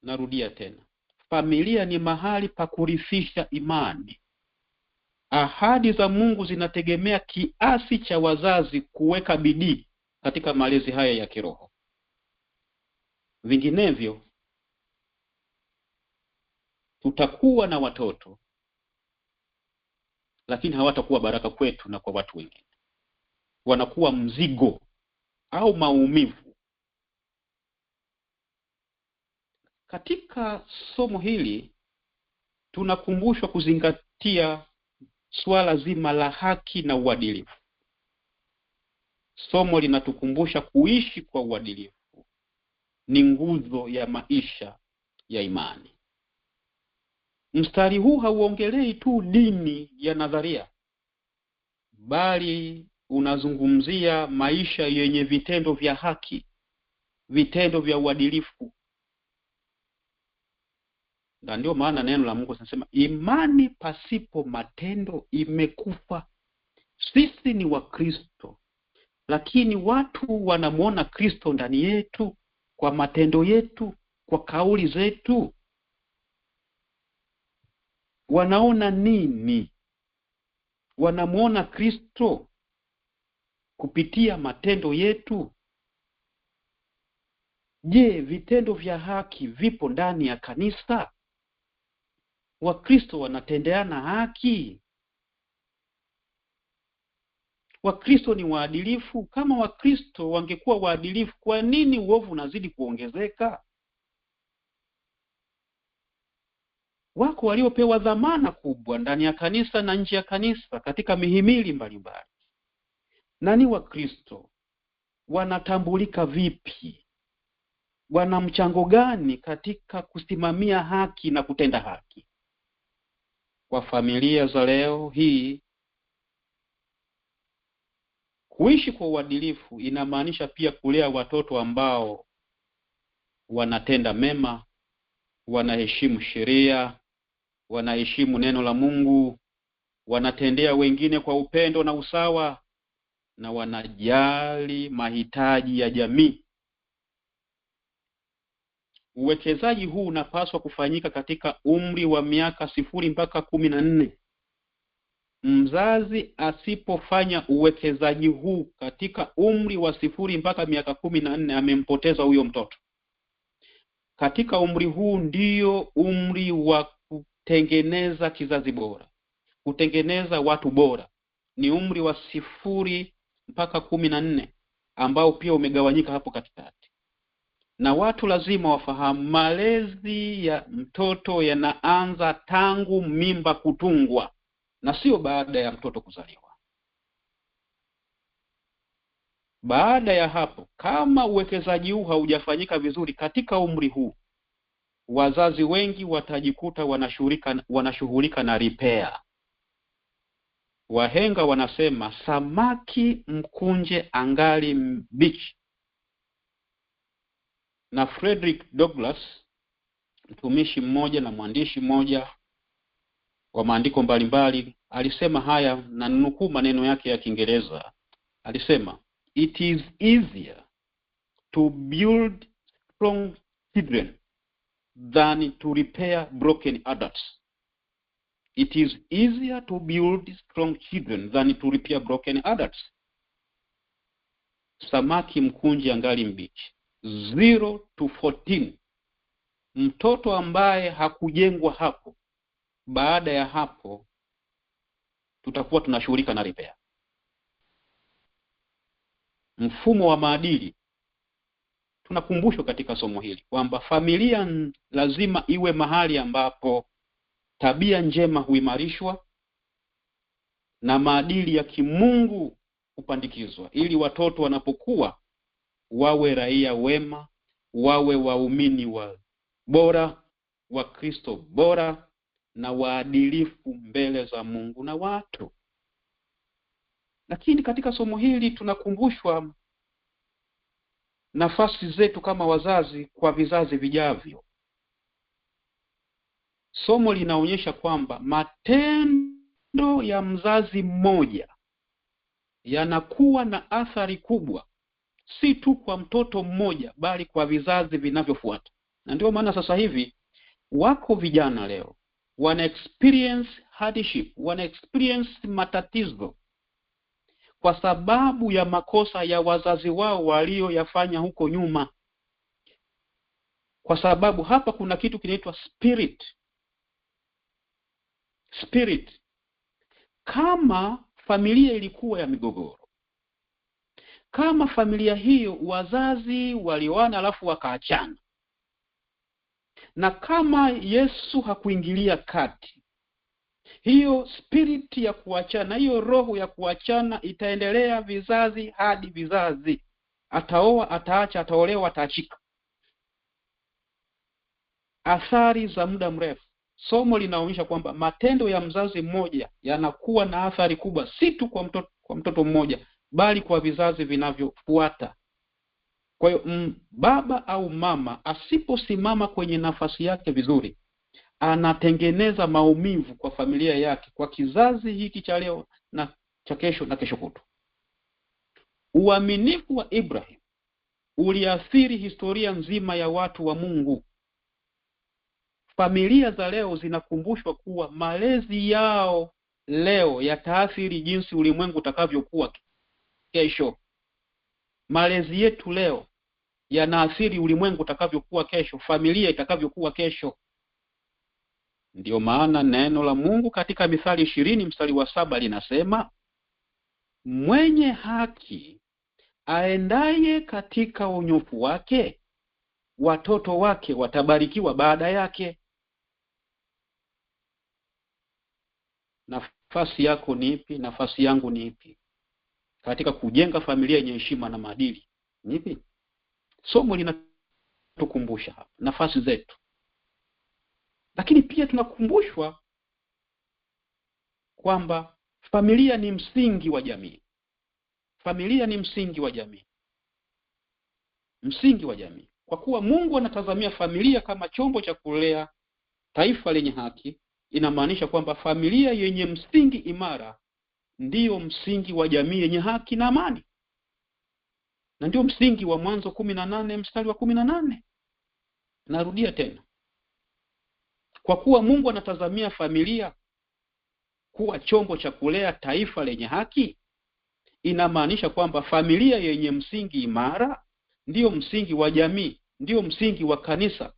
Speaker 3: Narudia tena. Familia ni mahali pa kurithisha imani. Ahadi za Mungu zinategemea kiasi cha wazazi kuweka bidii katika malezi haya ya kiroho. Vinginevyo tutakuwa na watoto lakini hawatakuwa baraka kwetu na kwa watu wengine. Wanakuwa mzigo au maumivu. Katika somo hili tunakumbushwa kuzingatia swala zima la haki na uadilifu. Somo linatukumbusha kuishi kwa uadilifu ni nguzo ya maisha ya imani. Mstari huu hauongelei tu dini ya nadharia, bali unazungumzia maisha yenye vitendo vya haki, vitendo vya uadilifu. Na ndio maana neno la Mungu linasema imani pasipo matendo imekufa. Sisi ni wa Kristo, lakini watu wanamuona Kristo ndani yetu kwa matendo yetu, kwa kauli zetu. Wanaona nini? Wanamuona Kristo kupitia matendo yetu. Je, vitendo vya haki vipo ndani ya kanisa? Wakristo wanatendeana haki? Wakristo ni waadilifu? Kama Wakristo wangekuwa waadilifu, kwa nini uovu unazidi kuongezeka? Wako waliopewa dhamana kubwa ndani ya kanisa na nje ya kanisa katika mihimili mbalimbali. Nani Wakristo? Wanatambulika vipi? Wana mchango gani katika kusimamia haki na kutenda haki? Kwa familia za leo hii, kuishi kwa uadilifu inamaanisha pia kulea watoto ambao wanatenda mema, wanaheshimu sheria, wanaheshimu neno la Mungu, wanatendea wengine kwa upendo na usawa, na wanajali mahitaji ya jamii. Uwekezaji huu unapaswa kufanyika katika umri wa miaka 0 mpaka 14. Mzazi asipofanya uwekezaji huu katika umri wa 0 mpaka miaka 14, amempoteza huyo mtoto. Katika umri huu ndio umri wa kutengeneza kizazi bora, kutengeneza watu bora. Ni umri wa 0 mpaka 14 ambao pia umegawanyika hapo katikati. Na watu lazima wafahamu malezi ya mtoto yanaanza tangu mimba kutungwa na sio baada ya mtoto kuzaliwa. Baada ya hapo, kama uwekezaji huu haujafanyika vizuri katika umri huu, wazazi wengi watajikuta wanashughulika na repair. Wahenga wanasema samaki mkunje angali mbichi. Na Frederick Douglass, mtumishi mmoja na mwandishi mmoja wa maandiko mbalimbali, alisema haya, na nukuu maneno yake ya Kiingereza. Alisema, "It is easier to build strong children than to repair broken adults." It is easier to build strong children than to repair broken adults. Samaki mkunje angali mbichi. 0 to 14. Mtoto ambaye hakujengwa hapo, baada ya hapo tutakuwa tunashughulika na repair. Mfumo wa maadili. Tunakumbushwa katika somo hili kwamba familia lazima iwe mahali ambapo tabia njema huimarishwa na maadili ya kimungu kupandikizwa, ili watoto wanapokuwa wawe raia wema, wawe waumini wa bora, wa Kristo bora na waadilifu mbele za Mungu na watu. Lakini katika somo hili tunakumbushwa nafasi zetu kama wazazi kwa vizazi vijavyo. somo linaonyesha kwamba matendo ya mzazi mmoja yanakuwa na athari kubwa, si tu kwa mtoto mmoja bali kwa vizazi vinavyofuata. Na ndio maana sasa hivi wako vijana leo wana experience hardship, wana experience matatizo kwa sababu ya makosa ya wazazi wao walioyafanya huko nyuma. Kwa sababu hapa kuna kitu kinaitwa spirit. Kama familia ilikuwa ya migogoro, kama familia hiyo wazazi walioana alafu wakaachana, na kama Yesu hakuingilia kati, hiyo spirit ya kuachana, hiyo roho ya kuachana itaendelea vizazi hadi vizazi. Ataoa, ataacha, ataolewa, ataachika. Athari za muda mrefu. Somo linaonyesha kwamba matendo ya mzazi mmoja yanakuwa na athari kubwa, si tu kwa mtoto mmoja bali kwa vizazi vinavyofuata. Kwa hiyo baba au mama asiposimama kwenye nafasi yake vizuri, anatengeneza maumivu kwa familia yake, kwa kizazi hiki cha leo na cha kesho na kesho kutwa. Uaminifu wa Ibrahim uliathiri historia nzima ya watu wa Mungu. Familia za leo zinakumbushwa kuwa malezi yao leo yataathiri jinsi ulimwengu utakavyokuwa kesho. Malezi yetu leo yanaathiri ulimwengu utakavyokuwa kesho, familia itakavyokuwa kesho. Ndio maana neno la Mungu katika Mithali 20:7 linasema, mwenye haki aendaye katika unyofu wake, watoto wake watabarikiwa baada yake. Nafasi yako ni ipi? Nafasi yangu ni ipi katika kujenga familia yenye heshima na maadili? Ni ipi? Somo linatukumbusha hapa nafasi zetu. Lakini pia tunakumbushwa kwamba familia ni msingi wa jamii. Familia ni msingi wa jamii. Msingi wa jamii. Kwa kuwa Mungu anatazamia familia kama chombo cha kulea taifa lenye haki, inamaanisha kwamba familia yenye msingi imara ndiyo msingi wa jamii yenye haki na amani. Na ndio msingi wa Mwanzo 18:18. Narudia tena. Kwa kuwa Mungu anatazamia familia kuwa chombo cha kulea taifa lenye haki, inamaanisha kwamba familia yenye msingi imara ndiyo msingi wa jamii, ndiyo msingi wa kanisa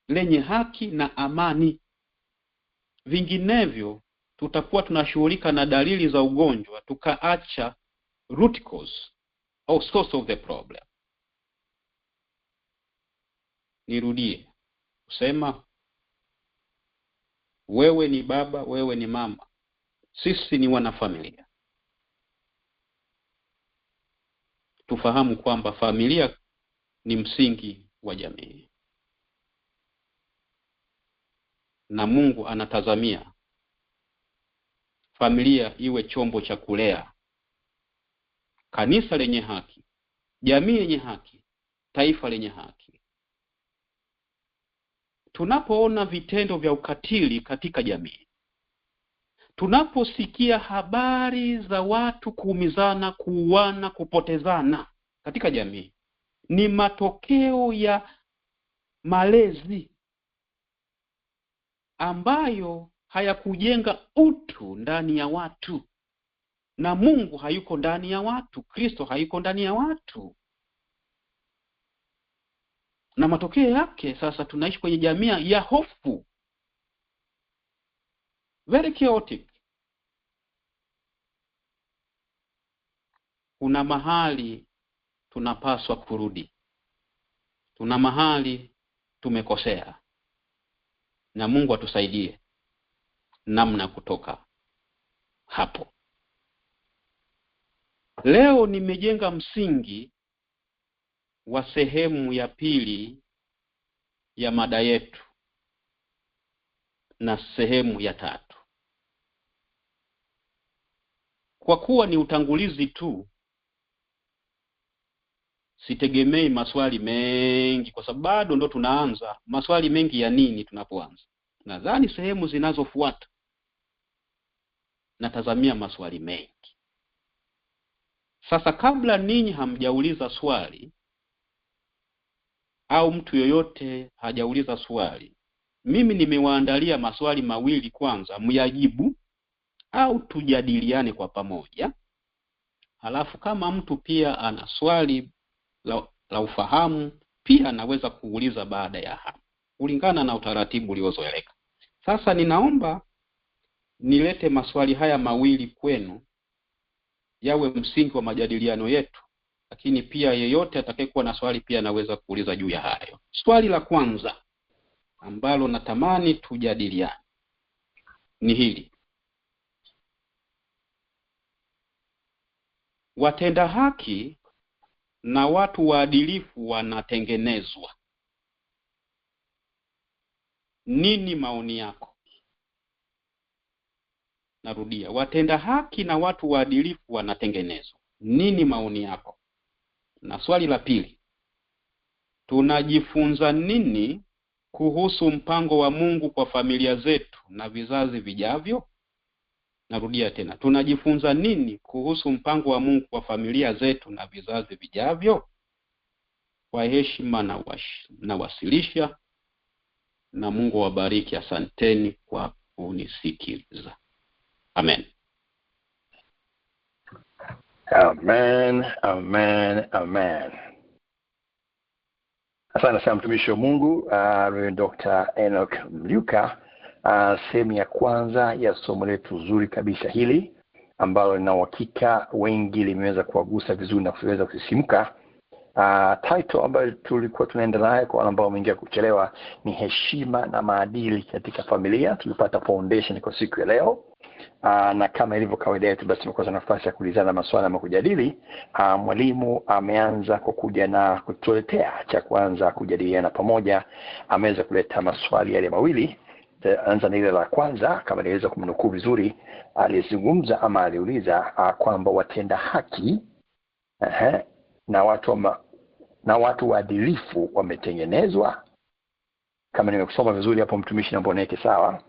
Speaker 3: lenye haki na amani. Vinginevyo tutakuwa tunashughulika na dalili za ugonjwa, tukaacha root cause au source of the problem. Nirudie kusema, wewe ni baba, wewe ni mama, sisi ni wanafamilia. Tufahamu kwamba familia ni msingi wa jamii. Na Mungu anatazamia familia iwe chombo cha kulea kanisa lenye haki, jamii yenye haki, taifa lenye haki. Tunapoona vitendo vya ukatili katika jamii, tunaposikia habari za watu kuumizana, kuuana, kupotezana katika jamii, ni matokeo ya malezi ambayo hayakujenga utu ndani ya watu. Na Mungu hayuko ndani ya watu, Kristo hayuko ndani ya watu. Na matokeo yake sasa tunaishi kwenye jamii ya hofu, very chaotic. Kuna mahali tunapaswa kurudi. Tuna mahali tumekosea. Na Mungu atusaidie namna kutoka hapo. Leo nimejenga msingi wa sehemu ya pili ya mada yetu na sehemu ya tatu. Kwa kuwa ni utangulizi tu, sitegemei maswali mengi kwa sababu bado ndo tunaanza. Maswali mengi ya nini tunapoanza? Nadhani sehemu zinazofuata natazamia maswali mengi. Sasa kabla ninyi hamjauliza swali au mtu yoyote hajauliza swali, mimi nimewaandalia maswali mawili kwanza myajibu au tujadiliane kwa pamoja. Halafu kama mtu pia ana swali la ufahamu pia anaweza kuuliza baada ya hapo kulingana na utaratibu uliozoeleka. Sasa ninaomba nilete maswali haya mawili kwenu yawe msingi wa majadiliano yetu, lakini pia yeyote atakayekuwa na swali pia anaweza kuuliza juu ya hayo. Swali la kwanza ambalo natamani tujadiliane ni hili: watenda haki na watu waadilifu wanatengenezwa. Nini maoni yako? Narudia, watenda haki na watu waadilifu wanatengenezwa. Nini maoni yako? Na swali la pili, tunajifunza nini kuhusu mpango wa Mungu kwa familia zetu na vizazi vijavyo? Narudia tena, tunajifunza nini kuhusu mpango wa Mungu kwa familia zetu na vizazi vijavyo? Kwa heshima na wasilisha, na Mungu wabariki. Asanteni kwa kunisikiliza. Amen.
Speaker 2: Amen, amen, amen. Asante sana mtumishi wa Mungu, Reverend Dr. Enoch Mliuka. Sehemu ya kwanza ya somo letu zuri kabisa hili ambalo na uhakika wengi limeweza kuwagusa vizuri na kuweza kusisimka. Title ambayo tulikuwa tunaenda nayo kwa ambao wameingia kuchelewa ni heshima na maadili katika familia. Tulipata foundation kwa siku ya leo. Na kama ilivyo kawaida yetu, basi tumekuwa na nafasi ya kuulizana maswali na kujadili. Mwalimu ameanza kwa kuja na kutuletea cha kwanza kujadiliana pamoja. Ameweza kuleta maswali yale mawili. Anza na ile la kwanza, kama niweza kumnukuu vizuri, alizungumza ama aliuliza kwamba watenda haki na watu waadilifu wametengenezwa. Kama nimekusoma vizuri hapo mtumishi, naomba uniweke sawa.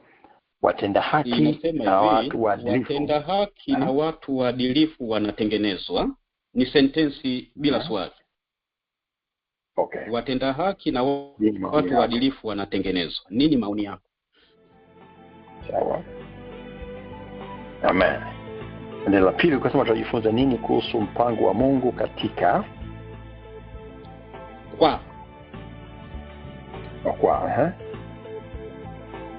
Speaker 2: Watenda haki na watu waadilifu.
Speaker 3: Watenda haki na watu waadilifu wanatengenezwa. Ni sentensi bila swali.
Speaker 2: Okay.
Speaker 3: Watenda haki na watu waadilifu wanatengenezwa. Nini maoni yako?
Speaker 2: Sawa. Amen. Ndio la pili, kwa sababu tutajifunza nini kuhusu mpango wa Mungu katika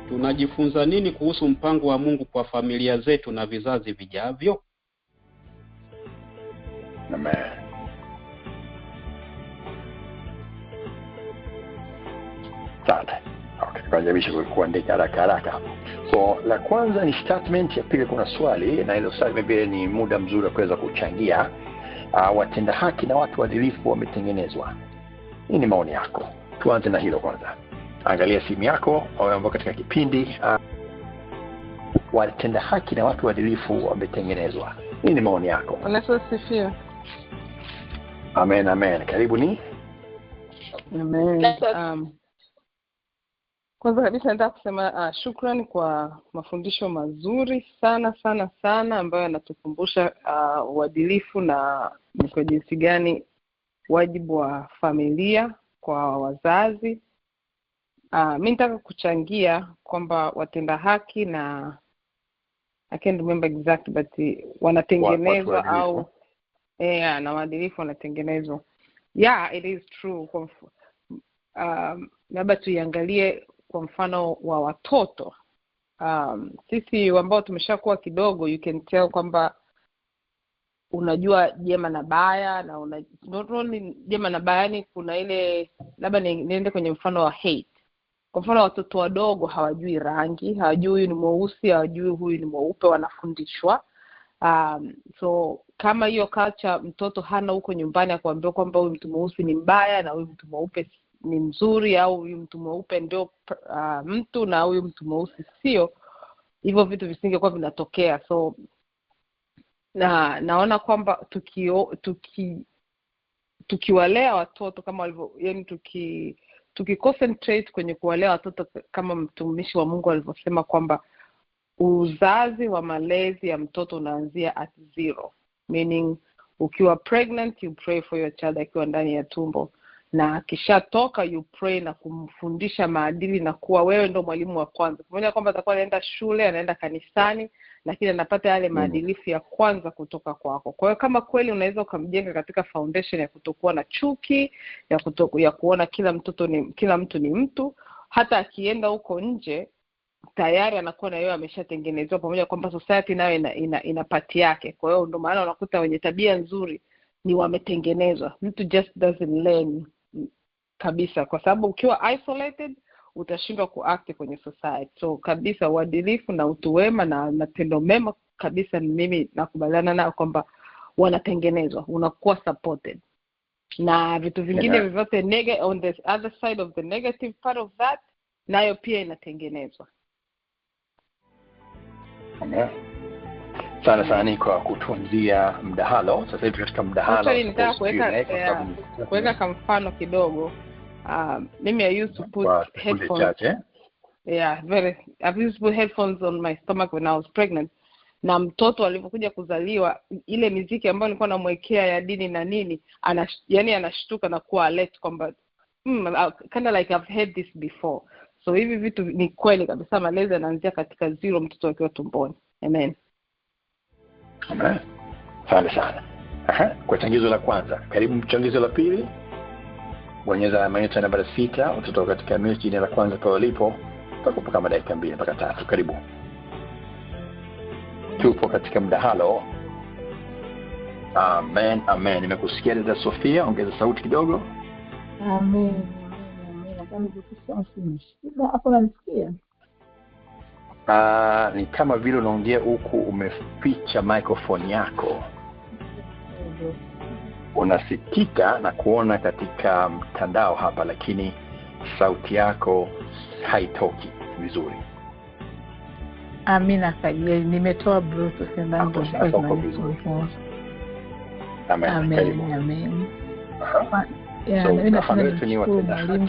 Speaker 3: tunajifunza nini kuhusu mpango wa Mungu kwa familia zetu na vizazi vijavyo?
Speaker 2: Amen. Sasa, kwa jabisha kuandika haraka. So, la kwanza ni statement, ya pili kuna swali, na hilo swali mbele ni muda mzuri wa kuweza kuchangia. Watenda haki na watu waadilifu wametengenezwa. Nini maoni yako? Tuanze na hilo kwanza. Angalia simu yako au ambao katika kipindi watenda haki na watu waadilifu wametengenezwa. Nini maoni yako?
Speaker 4: Unasifia.
Speaker 2: Amen, amen. Karibuni.
Speaker 4: Amen. Kwanza kabisa nataka kusema shukrani kwa mafundisho mazuri sana ambayo yanatukumbusha uadilifu na ni kwa jinsi gani wajibu wa familia kwa wazazi. Mimi nataka kuchangia kwamba watenda haki na I can't remember exactly but wanatengenezwa au na waadilifu wanatengenezwa. Yeah, it is true. Labda tuiangalie kwa mfano wa watoto. Sisi ambao tumeshakuwa kidogo, you can tell kwamba unajua jema na baya, na not only jema na baya, ni kuna ile labda niende kwenye mfano wa hate. Kwa mfano watoto wadogo hawajui rangi, hawajui huyu ni mweusi, hawajui huyu ni mweupe, wanafundishwa. So kama hiyo culture mtoto hana huko nyumbani akuambiwa kwamba huyu mtu mweusi ni mbaya na huyu mtu mweupe ni mzuri, au huyu mtu mweupe ndio mtu na huyu mtu mweusi sio, hivyo vitu visingekuwa vinatokea. So naona kwamba tukiwalea watoto kama walivyo, yani tukiconcentrate kwenye kuwalea watoto kama mtumishi wa Mungu alivyosema kwamba uzazi wa malezi ya mtoto unaanzia at 0, meaning ukiwa pregnant you pray for your child akiwa ndani ya tumbo, na akishatoka you pray na kumfundisha maadili na kuwa wewe ndo mwalimu wa kwanza. Pamoja kwamba atakuwa anaenda shule, anaenda kanisani, lakini anapata yale maadilifu ya kwanza kutoka kwako. Kwa hiyo kama kweli unaweza ukamjenga katika foundation ya kutokuwa na chuki, ya kuona kila mtu ni mtu, hata akienda huko nje tayari anakuwa na yeye ameshatengenezwa, pamoja kwamba society nayo ina pati yake. Kwa hiyo ndio maana unakuta wenye tabia nzuri ni wametengenezwa. Mtu just doesn't learn kabisa, kwa sababu ukiwa isolated utashindwa kuact kwenye society. So kabisa uadilifu na utu wema na matendo mema kabisa, mimi nakubaliana nao kwamba wanatengenezwa, unakuwa supported. Na vitu vingine vyote on the other side of the negative part of that, nayo pia inatengenezwa.
Speaker 2: Sana kwa kutuanzia mdahalo. Sasa hivi katika mdahalo
Speaker 4: nitaka kuweka kama mfano kidogo. Mimi I used to put headphones. I've used to put headphones on my stomach when I was pregnant. Na mtoto alipokuja kuzaliwa, ile muziki ambayo nilikuwa namwekea ya dini na nini, anashtuka na kuwa alert kwamba kind of like I've heard this before. So hivi vitu ni kweli kabisa, malezi yanaanzia katika 0 mtoto akiwa tumboni. Amen.
Speaker 2: Sana. Kwa changizo la kwanza, karibu changizo la pili. Bonyeza alama nyota namba 6, utatoka katika message la kwanza kwa walipo, utakupa kama dakika 2 mpaka 3. Karibu. Tupo katika mdahalo. Amen. Nimekusikia dada Sofia, ongeza sauti kidogo.
Speaker 5: Amen. Kama ukisikia hapo unanisikia?
Speaker 2: Ni kama vile unaongea huku umeficha microphone yako. Unasikika na kuona katika mtandao hapa, lakini sauti yako haitoki vizuri.
Speaker 5: Amina kajia, nimetoa bluetooth ndio vizuri. Amen.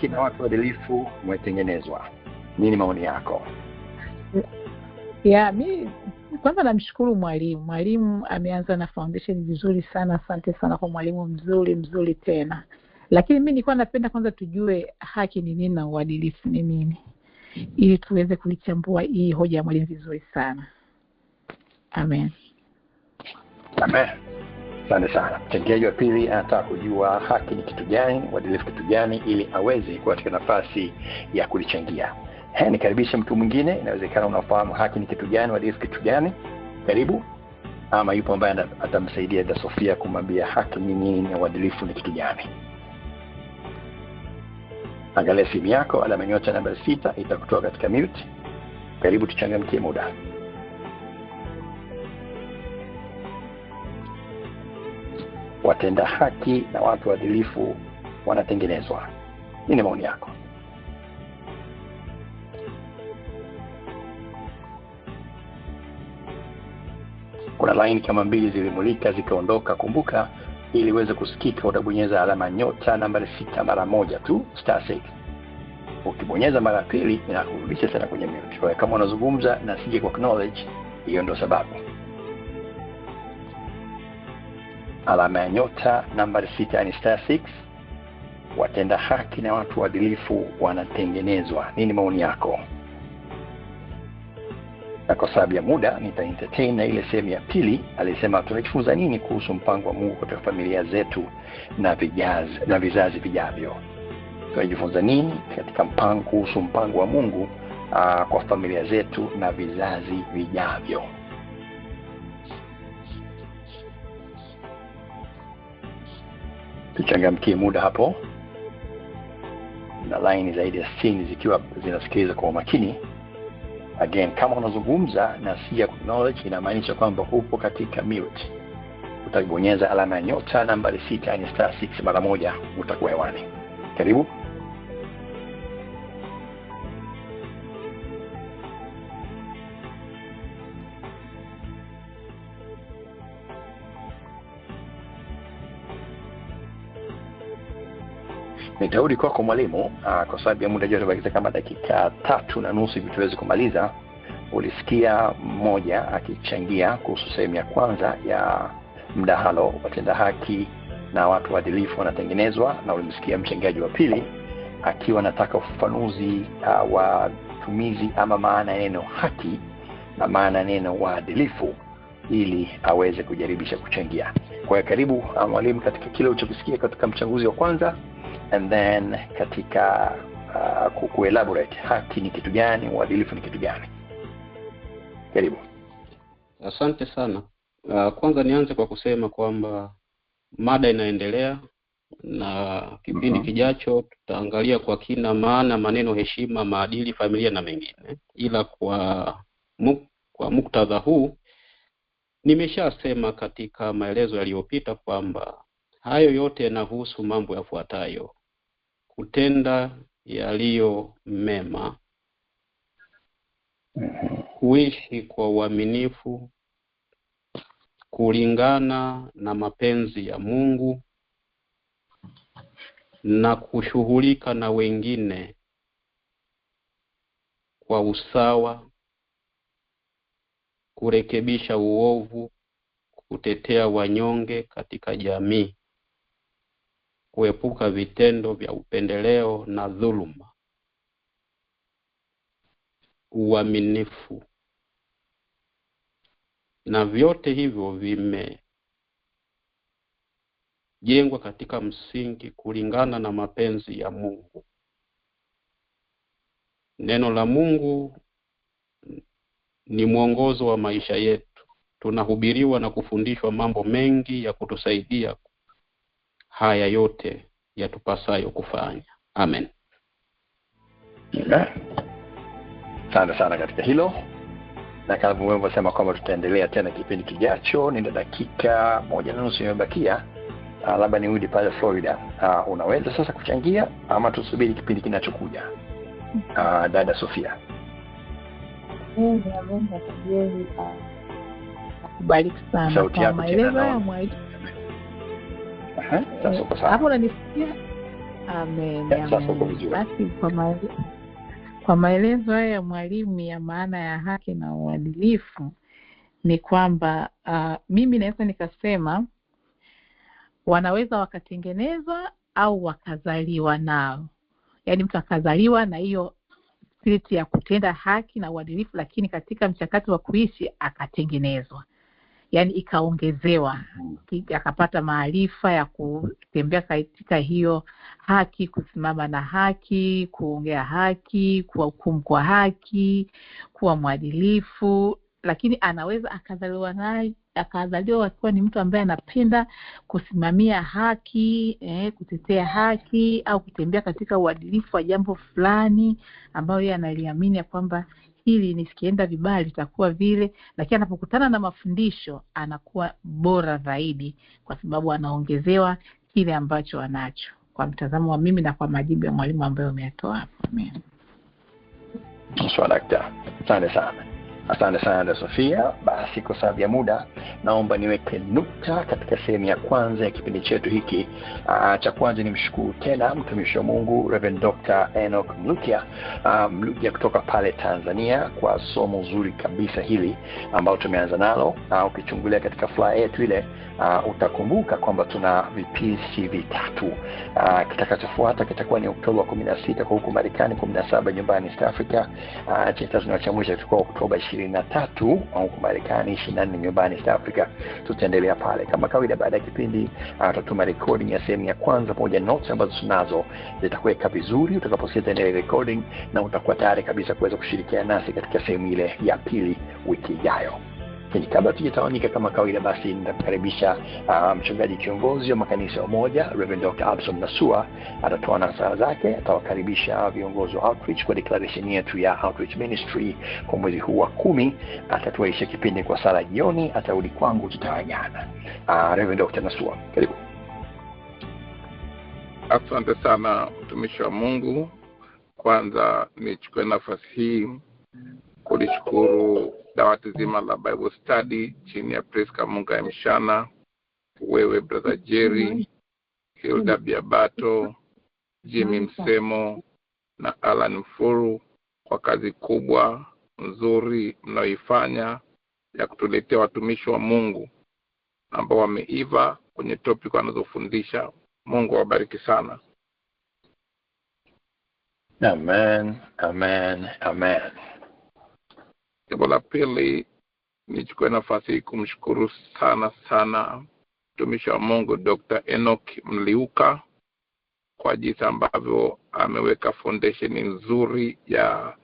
Speaker 2: Kina watu waadilifu umetengenezwa. Nini maoni yako?
Speaker 5: Mi kwanza namshukuru mwalimu. Mwalimu ameanza na foundation vizuri sana. Asante sana kwa mwalimu mzuri tena. Lakini mimi nilikuwa napenda kwanza tujue haki ni nini na uadilifu ni nini, ili tuweze kuichambua hii hoja ya mwalimu vizuri sana. Amen.
Speaker 2: Asante sana. Mchangiaji wa pili anataka kujua haki ni kitu gani, uadilifu kitu gani, ili aweze kuwa katika nafasi ya kulichangia. Nikaribisha mtu mwingine, inawezekana unafahamu haki ni kitu gani, uadilifu kitu gani. Karibu. Ama yupo ambaye atamsaidia dada Sofia kumwambia haki ni nini na uadilifu ni kitu gani. Angalia simu yako, alama nyota namba 6 itakutoa katika mute. Karibu tuchangamkie muda. Watenda haki na watu waadilifu wanatengenezwa. Nini maoni yako? Kuna line kama 2 zilimulika zikaondoka. Kumbuka ili uweze kusikika utabonyeza alama nyota namba 6 mara moja tu, *6. Ukibonyeza mara pili inakurudisha tena kwenye mute. Kwa kama unazungumza na sije kwa acknowledge, hiyo ndio sababu. Alama ya nyota namba 6 ni *6. Watenda haki na watu waadilifu wanatengenezwa. Nini maoni yako? Na kwa sababu ya muda nita-entertain na ile sehemu ya pili. Alisema tunajifunza nini kuhusu mpango wa Mungu katika familia zetu na vizazi vijavyo. Tunajifunza nini katika kuhusu mpango wa Mungu kwa familia zetu na vizazi vijavyo. Tuchangamkie muda hapo. Na line zaidi ya 60 zikiwa zinasikiliza kwa makini. Again, kama unazungumza na si ya acknowledge, inamaanisha kwamba upo katika mute. Utabonyeza alama ya nyota namba 6 ni *6 mara moja, utakuwa hewani. Karibu. Nitarudi kwako mwalimu, kwa sababu ya muda joto bakiza kama dakika 3.5 hivi tuweze kumaliza. Ulisikia mmoja akichangia kuhusu sehemu ya kwanza ya mdahalo watenda haki na watu waadilifu wanatengenezwa, na ulimsikia mchangiaji wa pili akiwa anataka ufafanuzi wa tumizi ama maana ya neno haki na maana ya neno waadilifu ili aweze kujaribisha kuchangia. Kwa hiyo karibu mwalimu katika kile ulichokisikia katika mchanguzi wa kwanza, and then katika kuelaborate haki ni kitu gani, uadilifu ni kitu gani. Karibu.
Speaker 3: Asante sana. Kwanza nianze kwa kusema kwamba mada inaendelea na kipindi kijacho tutaangalia kwa kina maana maneno heshima, maadili, familia na mengine. Ila kwa muktadha huu nimeshasema katika maelezo yaliyopita kwamba hayo yote yanahusu mambo yafuatayo: kutenda yaliyo mema, kuishi kwa uaminifu kulingana na mapenzi ya Mungu, na kushughulika na wengine kwa usawa, kurekebisha uovu, kutetea wanyonge katika jamii, kuepuka vitendo vya upendeleo na dhuluma, uaminifu. Na vyote hivyo vimejengwa katika msingi kulingana na mapenzi ya Mungu. Neno la Mungu ni mwongozo wa maisha yetu. Tunahubiriwa na kufundishwa mambo mengi ya kutusaidia haya yote yatupasayo kufanya. Amen.
Speaker 2: Asante sana katika hilo. Na kama mlivyosema kwamba tutaendelea tena kipindi kijacho, ni dakika 1.5 imebakia. Labda nirudi pale Florida. Unaweza sasa kuchangia ama tusubiri kipindi kinachokuja? Dada Sofia.
Speaker 5: Kubariki sana kwa maelezo ya mwalimu. Hapo unanisikia? Amen. Basi kwa maelezo haya ya mwalimu ya maana ya haki na uadilifu ni kwamba mimi naweza nikasema wanaweza wakatengenezwa au wakazaliwa nao. Yaani mtu akazaliwa na hiyo spirit ya kutenda haki na uadilifu, lakini katika mchakato wa kuishi akatengenezwa. Yaani ikaongezewa, akapata maarifa ya kutembea katika hiyo haki, kusimama na haki, kuongea haki, kuhukumu kwa haki, kuwa mwadilifu. Lakini anaweza akazaliwa akiwa ni mtu ambaye anapenda kusimamia haki, kutetea haki au kutembea katika uadilifu wa jambo fulani ambayo yeye analiamini kwamba hili nisikienda vibaya litakuwa vile, lakini anapokutana na mafundisho anakuwa bora zaidi kwa sababu anaongezewa kile ambacho anacho. Kwa mtazamo wa mimi na kwa majibu ya mwalimu ambaye umetoa hapo. Amen.
Speaker 2: Asante sana. Asante sana Sofia. Basi kwa sababu ya muda naomba niweke nukta katika sehemu ya kwanza ya kipindi chetu hiki. Cha kwanza nimshukuru tena mtumishi wa Mungu Reverend Dr. Enoch Mlukia kutoka pale Tanzania kwa somo zuri kabisa hili ambao tumeanza nalo. Ukichungulia katika flyer yetu ile utakumbuka kwamba tuna vipindi vitatu. Kitakachofuata kitakuwa ni Oktoba 16 kwa huko Marekani, 17 nyumbani East Africa. Cha mwisho kitakuwa Oktoba 23 huko Marekani, 24 nyumbani East Africa. Tutaendelea pale kama kawaida. Baada ya kipindi tutatuma recording ya sehemu ya kwanza pamoja na notes ambazo tunazo, zitakuweka vizuri utakaposikia ile recording, na utakuwa tayari kabisa kuweza kushirikiana nasi katika sehemu ile ya pili wiki ijayo. Lakini kabla tujitawanyika kama kawaida, basi nitamkaribisha mchungaji kiongozi wa makanisa Umoja Reverend Dr. Absalom Nasua. Atatoa nasaha zake, atawakaribisha viongozi wa outreach kwa declaration yetu ya outreach ministry kwa mwezi huu wa 10. Atatuaisha kipindi kwa sala jioni, atarudi kwangu, tutawanyana. Reverend Dr. Nasua, karibu.
Speaker 6: Asante sana mtumishi wa Mungu. Kwanza nichukue nafasi hii kulishukuru dawati zima la Bible Study chini ya Priska Munga Mshana, wewe brother Jerry, Hilda Biabato, Jimmy Msemo na Alan Mfuru kwa kazi kubwa nzuri mnaoifanya ya kutuletea watumishi wa Mungu ambao wameiva kwenye topic wanazofundisha. Mungu awabariki sana.
Speaker 2: Amen, amen, amen.
Speaker 6: Jambo la pili, nichukue nafasi hii kumshukuru sana mtumishi wa Mungu Dr. Enoch Mliuka kwa jinsi ambavyo ameweka foundation nzuri ya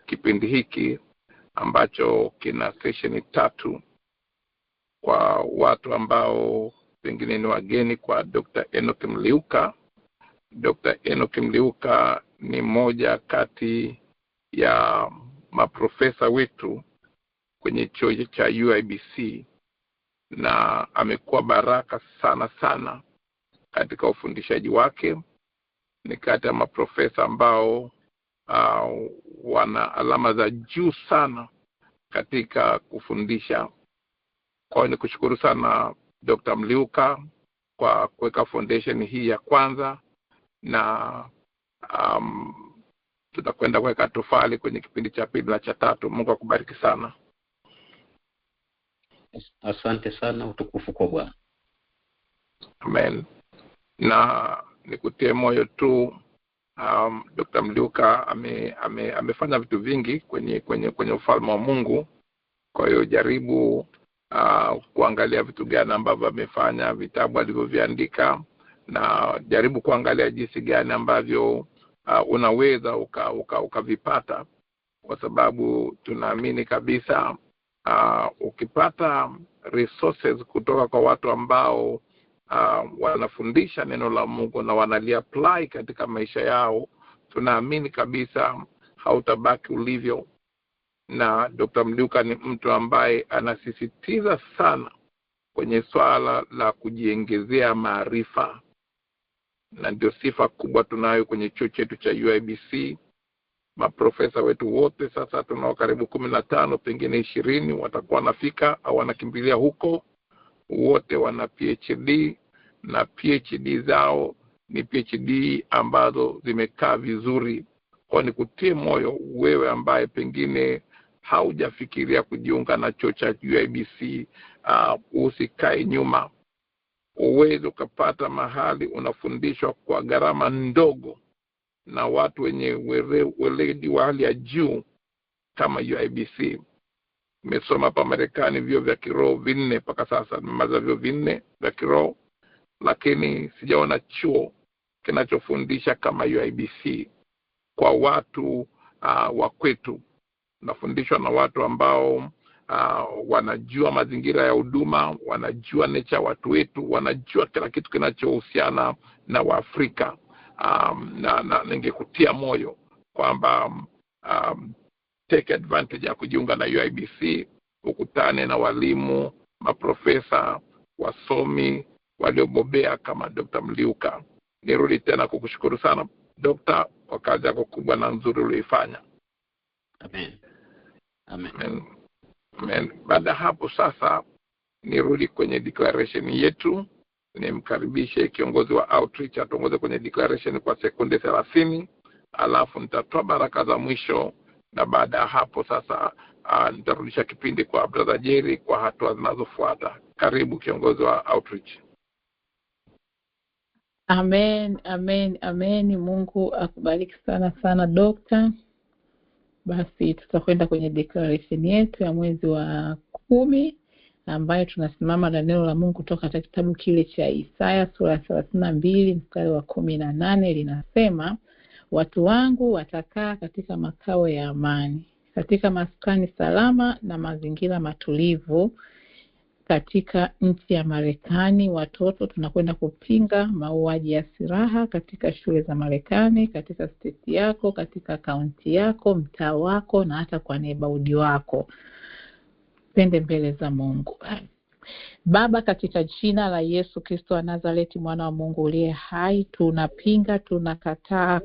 Speaker 6: kipindi hiki ambacho kina session 3 kwa watu ambao pengine ni wageni kwa Dr. Enoch Mliuka. Dr. Enoch Mliuka ni moja kati ya maprofesa wetu kwenye chuo cha UIBC na amekuwa baraka sana katika ufundishaji wake. Ni kati ya maprofesa ambao wana alama za juu sana katika kufundisha. Kwa hiyo nikushukuru sana Dr. Mliuka kwa kuweka foundation hii ya kwanza, na tutakwenda kuweka tofali kwenye kipindi cha pili na cha tatu. Mungu akubariki sana.
Speaker 3: Asante sana, utukufu kwa Bwana.
Speaker 6: Amen. Na nikutie moyo tu, Dr. Mliuka amefanya vitu vingi kwenye ufalme wa Mungu. Kwa hiyo jaribu kuangalia vitu gani ambavyo amefanya, vitabu alivyoviandika, na jaribu kuangalia jinsi gani ambavyo unaweza ukavipata, kwa sababu tunaamini kabisa ukipata resources kutoka kwa watu ambao wanafundisha neno la Mungu na wanaliapply katika maisha yao, tunaamini kabisa hautabaki ulivyo. Na Dr. Mliuka ni mtu ambaye anasisitiza sana kwenye swala la kujiongezea maarifa, na ndio sifa kubwa tunayo kwenye chuo chetu cha UIBC. Maprofesa wetu wote sasa tunao karibu 15, pengine 20 watakuwa nafika au wanakimbilia huko. Wote wana PhD, na PhD zao ni PhD ambazo zimekaa vizuri. Kwa nikutie moyo wewe ambaye pengine haujafikiria kujiunga na chuo cha UIBC, usikae nyuma. Uweze ukapata mahali unafundishwa kwa gharama ndogo na watu wenye weledi wa hali ya juu kama UIBC. Nimesoma hapa Marekani vyuo vya kiroho 4 mpaka sasa, nimemaliza vyuo 4 vya kiroho, lakini sijaona chuo kinachofundisha kama UIBC kwa watu wa kwetu. Nafundishwa na watu ambao wanajua mazingira ya huduma, wanajua nature watu wetu, wanajua kila kitu kinachohusiana na Waafrika. Na ningekutia moyo kwamba take advantage ya kujiunga na UIBC, ukutane na walimu, maprofesa, wasomi waliobobea kama Dr. Mliuka. Nirudi tena kukushukuru sana Dr. kwa kazi yako kubwa na nzuri uliyoifanya.
Speaker 3: Amen.
Speaker 6: Amen. Baada hapo sasa nirudi kwenye declaration yetu. Nimkaribishe kiongozi wa outreach atuongoze kwenye declaration kwa sekunde 30, alafu nitatoa baraka za mwisho, na baada hapo sasa nitarudisha kipindi kwa Brother Jerry kwa hatua zinazofuata. Karibu kiongozi wa outreach.
Speaker 5: Amen. Mungu akubariki sana Dr. Basi tutakwenda kwenye declaration yetu ya mwezi wa 10 ambayo tunasimama na neno la Mungu kutoka katika kitabu kile cha Isaya sura 32 mstari wa 18. Linasema, watu wangu watakaa katika makao ya amani, katika maskani salama na mazingira matulivu katika nchi ya Marekani. Watoto, tunakwenda kupinga mauaji ya silaha katika shule za Marekani, katika state yako, katika kaunti yako, mtaa wako, na hata kwa neighborhood wako. Pende mbele za Mungu. Baba, katika jina la Yesu Kristo wa Nazareti, mwana wa Mungu uliye hai, tunapinga, tunakataa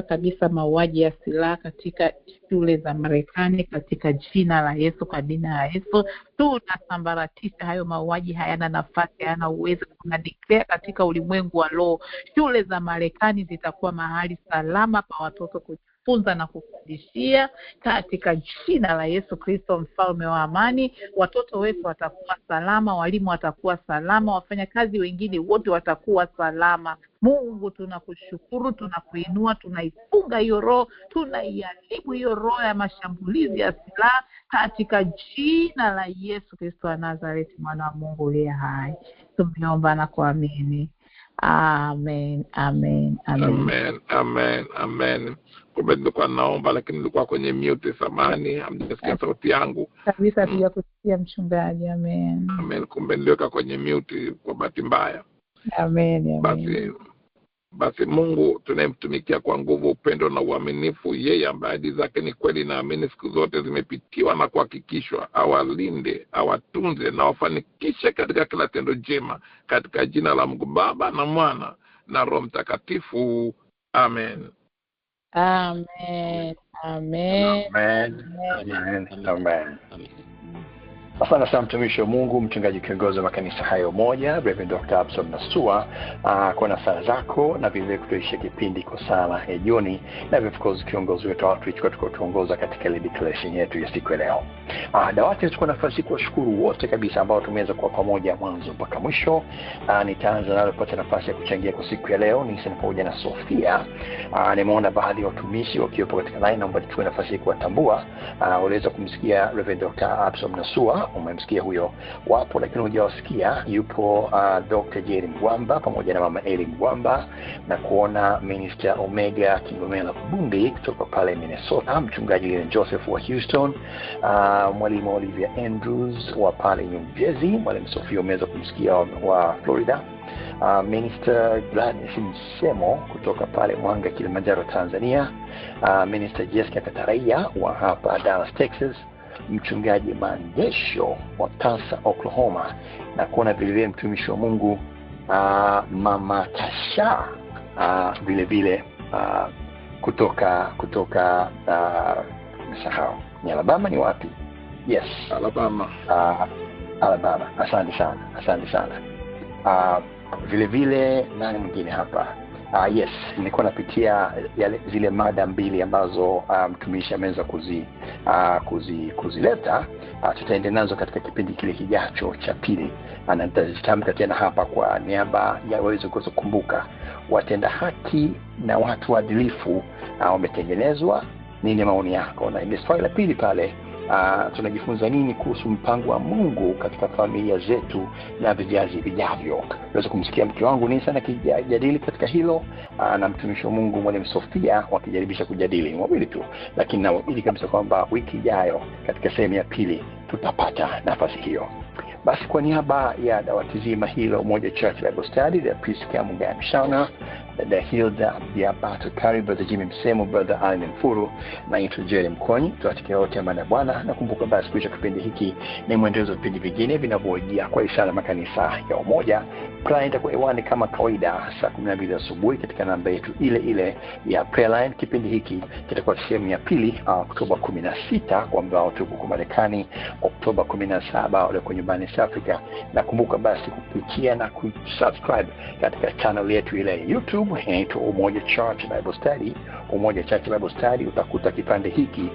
Speaker 5: kabisa mauaji ya silaha katika shule za Marekani katika jina la Yesu. Kwa jina la Yesu tunasambaratisha hayo mauaji, hayana nafasi, hayana uwezo. Tunadeclare katika ulimwengu wa roho, shule za Marekani zitakuwa mahali salama pa watoto kujifunza na kufundishia katika jina la Yesu Kristo, mfalme wa amani. Watoto wetu watakuwa salama, walimu watakuwa salama, wafanyakazi wengine wote watakuwa salama. Mungu, tunakushukuru, tunakuinua, tunaifunga hiyo roho, tunaiharibu hiyo roho ya mashambulizi ya silaha katika jina la Yesu Kristo wa Nazareti, mwana wa Mungu uliye hai. Tumeomba na kuamini. Amen, amen, amen.
Speaker 6: Amen, amen, amen. Kumbe nilikuwa naomba lakini nilikuwa kwenye mute, samani, hamjasikia sauti yangu.
Speaker 5: Kabisa pia kusikia mchungaji. Amen.
Speaker 6: Amen, kumbe niliweka kwenye mute kwa bahati mbaya.
Speaker 5: Amen, amen.
Speaker 6: Basi Mungu tunayemtumikia kwa nguvu, upendo na uaminifu, yeye ambaye ahadi zake ni kweli na amini siku zote zimepitiwa na kuhakikishwa, awalinde, awatunze na wafanikishe katika kila tendo jema, katika jina la Mungu Baba na Mwana na Roho Mtakatifu. Amen.
Speaker 5: Amen. Amen.
Speaker 2: Amen. Amen. Amen. Asante sana mtumishi wa Mungu, mchungaji kiongozi wa makanisa hayo moja, Reverend Dr. Absalom Nasua, kwa nasaha zako na vile kutoisha kipindi kwa sala ya jioni, na vile of kiongozi wetu outreach kwa tuongoza katika ile declaration yetu ya siku ya leo. Dawati tuchukua nafasi kuwashukuru wote kabisa ambao tumeweza kuwa pamoja mwanzo mpaka mwisho. Nitaanza nalo kupata nafasi ya kuchangia kwa siku ya leo, ni pamoja na Sofia. Nimeona baadhi ya watumishi wakiwepo katika line, naomba tuchukue nafasi ya kuwatambua. Unaweza kumsikia Reverend Dr. Absalom Nasua, umemsikia huyo. Wapo lakini hujawasikia, yupo Dr. Jerry Mwamba pamoja na Mama Eli Mwamba, na kuona Minister Omega Kingomela Bundi kutoka pale Minnesota, mchungaji Lilian Joseph wa Houston, mwalimu Olivia Andrews wa pale New Jersey, mwalimu Sofia umeweza kumsikia wa Florida, Minister Gladys Msemo kutoka pale Mwanga Kilimanjaro Tanzania, Minister Jessica Kataraia wa hapa Dallas Texas, mchungaji Mangesho wa Tulsa Oklahoma, na kuona vile vile mtumishi wa Mungu Mama Kasha vile vile kutoka nisahau ni Alabama, ni wapi? Yes, Alabama. Asante sana. Vile vile nani mwingine hapa? Yes, nilikuwa napitia zile mada mbili ambazo mtumishi ameweza kuzileta. Tutaendelea nazo katika kipindi kile kijacho cha pili. Nitazitamka tena hapa kwa niaba ya waweze kukumbuka. Watenda haki na watu waadilifu wametengenezwa. Nini maoni yako? Na ile swali la pili pale, tunajifunza nini kuhusu mpango wa Mungu katika familia zetu na vizazi vijavyo? Naweza kumsikia mke wangu Nisa na kijadili katika hilo, na mtumishi wa Mungu mwalimu Sofia wakijaribisha kujadili wawili tu, lakini na ili kabisa kwamba wiki ijayo katika sehemu ya pili tutapata nafasi hiyo. Basi kwa niaba ya dawati zima hilo Umoja Church Bible Study, the Priska Mugamshana, the Hilda Biabato Kari, Brother Jimmy Msemo, Brother Alan Mfuru, na Ito Jerry Mkonyi, tuatikia wote amana Bwana. Na kumbuka basi kuisha kipindi hiki ni mwendelezo wa vipindi vingine vinavyojia kwa ishara makanisa ya Umoja. Prayer kwa hewani kama kawaida saa 12 asubuhi katika namba yetu ile ile ya prayer line. Kipindi hiki kitakuwa sehemu ya pili Oktoba 16 kwa ambao tuko kwa Marekani, Oktoba 17 wale kwa nyumbani South Africa. Na kumbuka basi kupitia na kusubscribe katika channel yetu ile ya YouTube inaitwa Umoja Church Bible Study. Umoja Church Bible Study, utakuta kipande hiki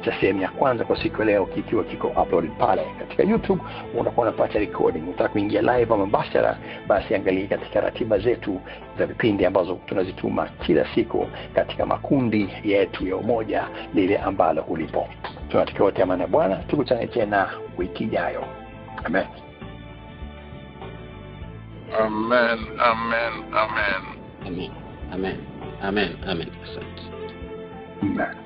Speaker 2: cha sehemu ya kwanza kwa siku leo kikiwa kiko uploaded pale katika YouTube. Unakuwa unapata recording. Unataka kuingia live ama mbashara, basi angalia katika ratiba zetu za vipindi ambazo tunazituma kila siku katika makundi yetu ya Umoja lile ambalo ulipo. Tunatakia wote amani Bwana, tukutane tena wiki ijayo. Amen.
Speaker 6: Amen, amen, amen.
Speaker 3: Amen, amen, amen, amen. Asante.
Speaker 2: Amen.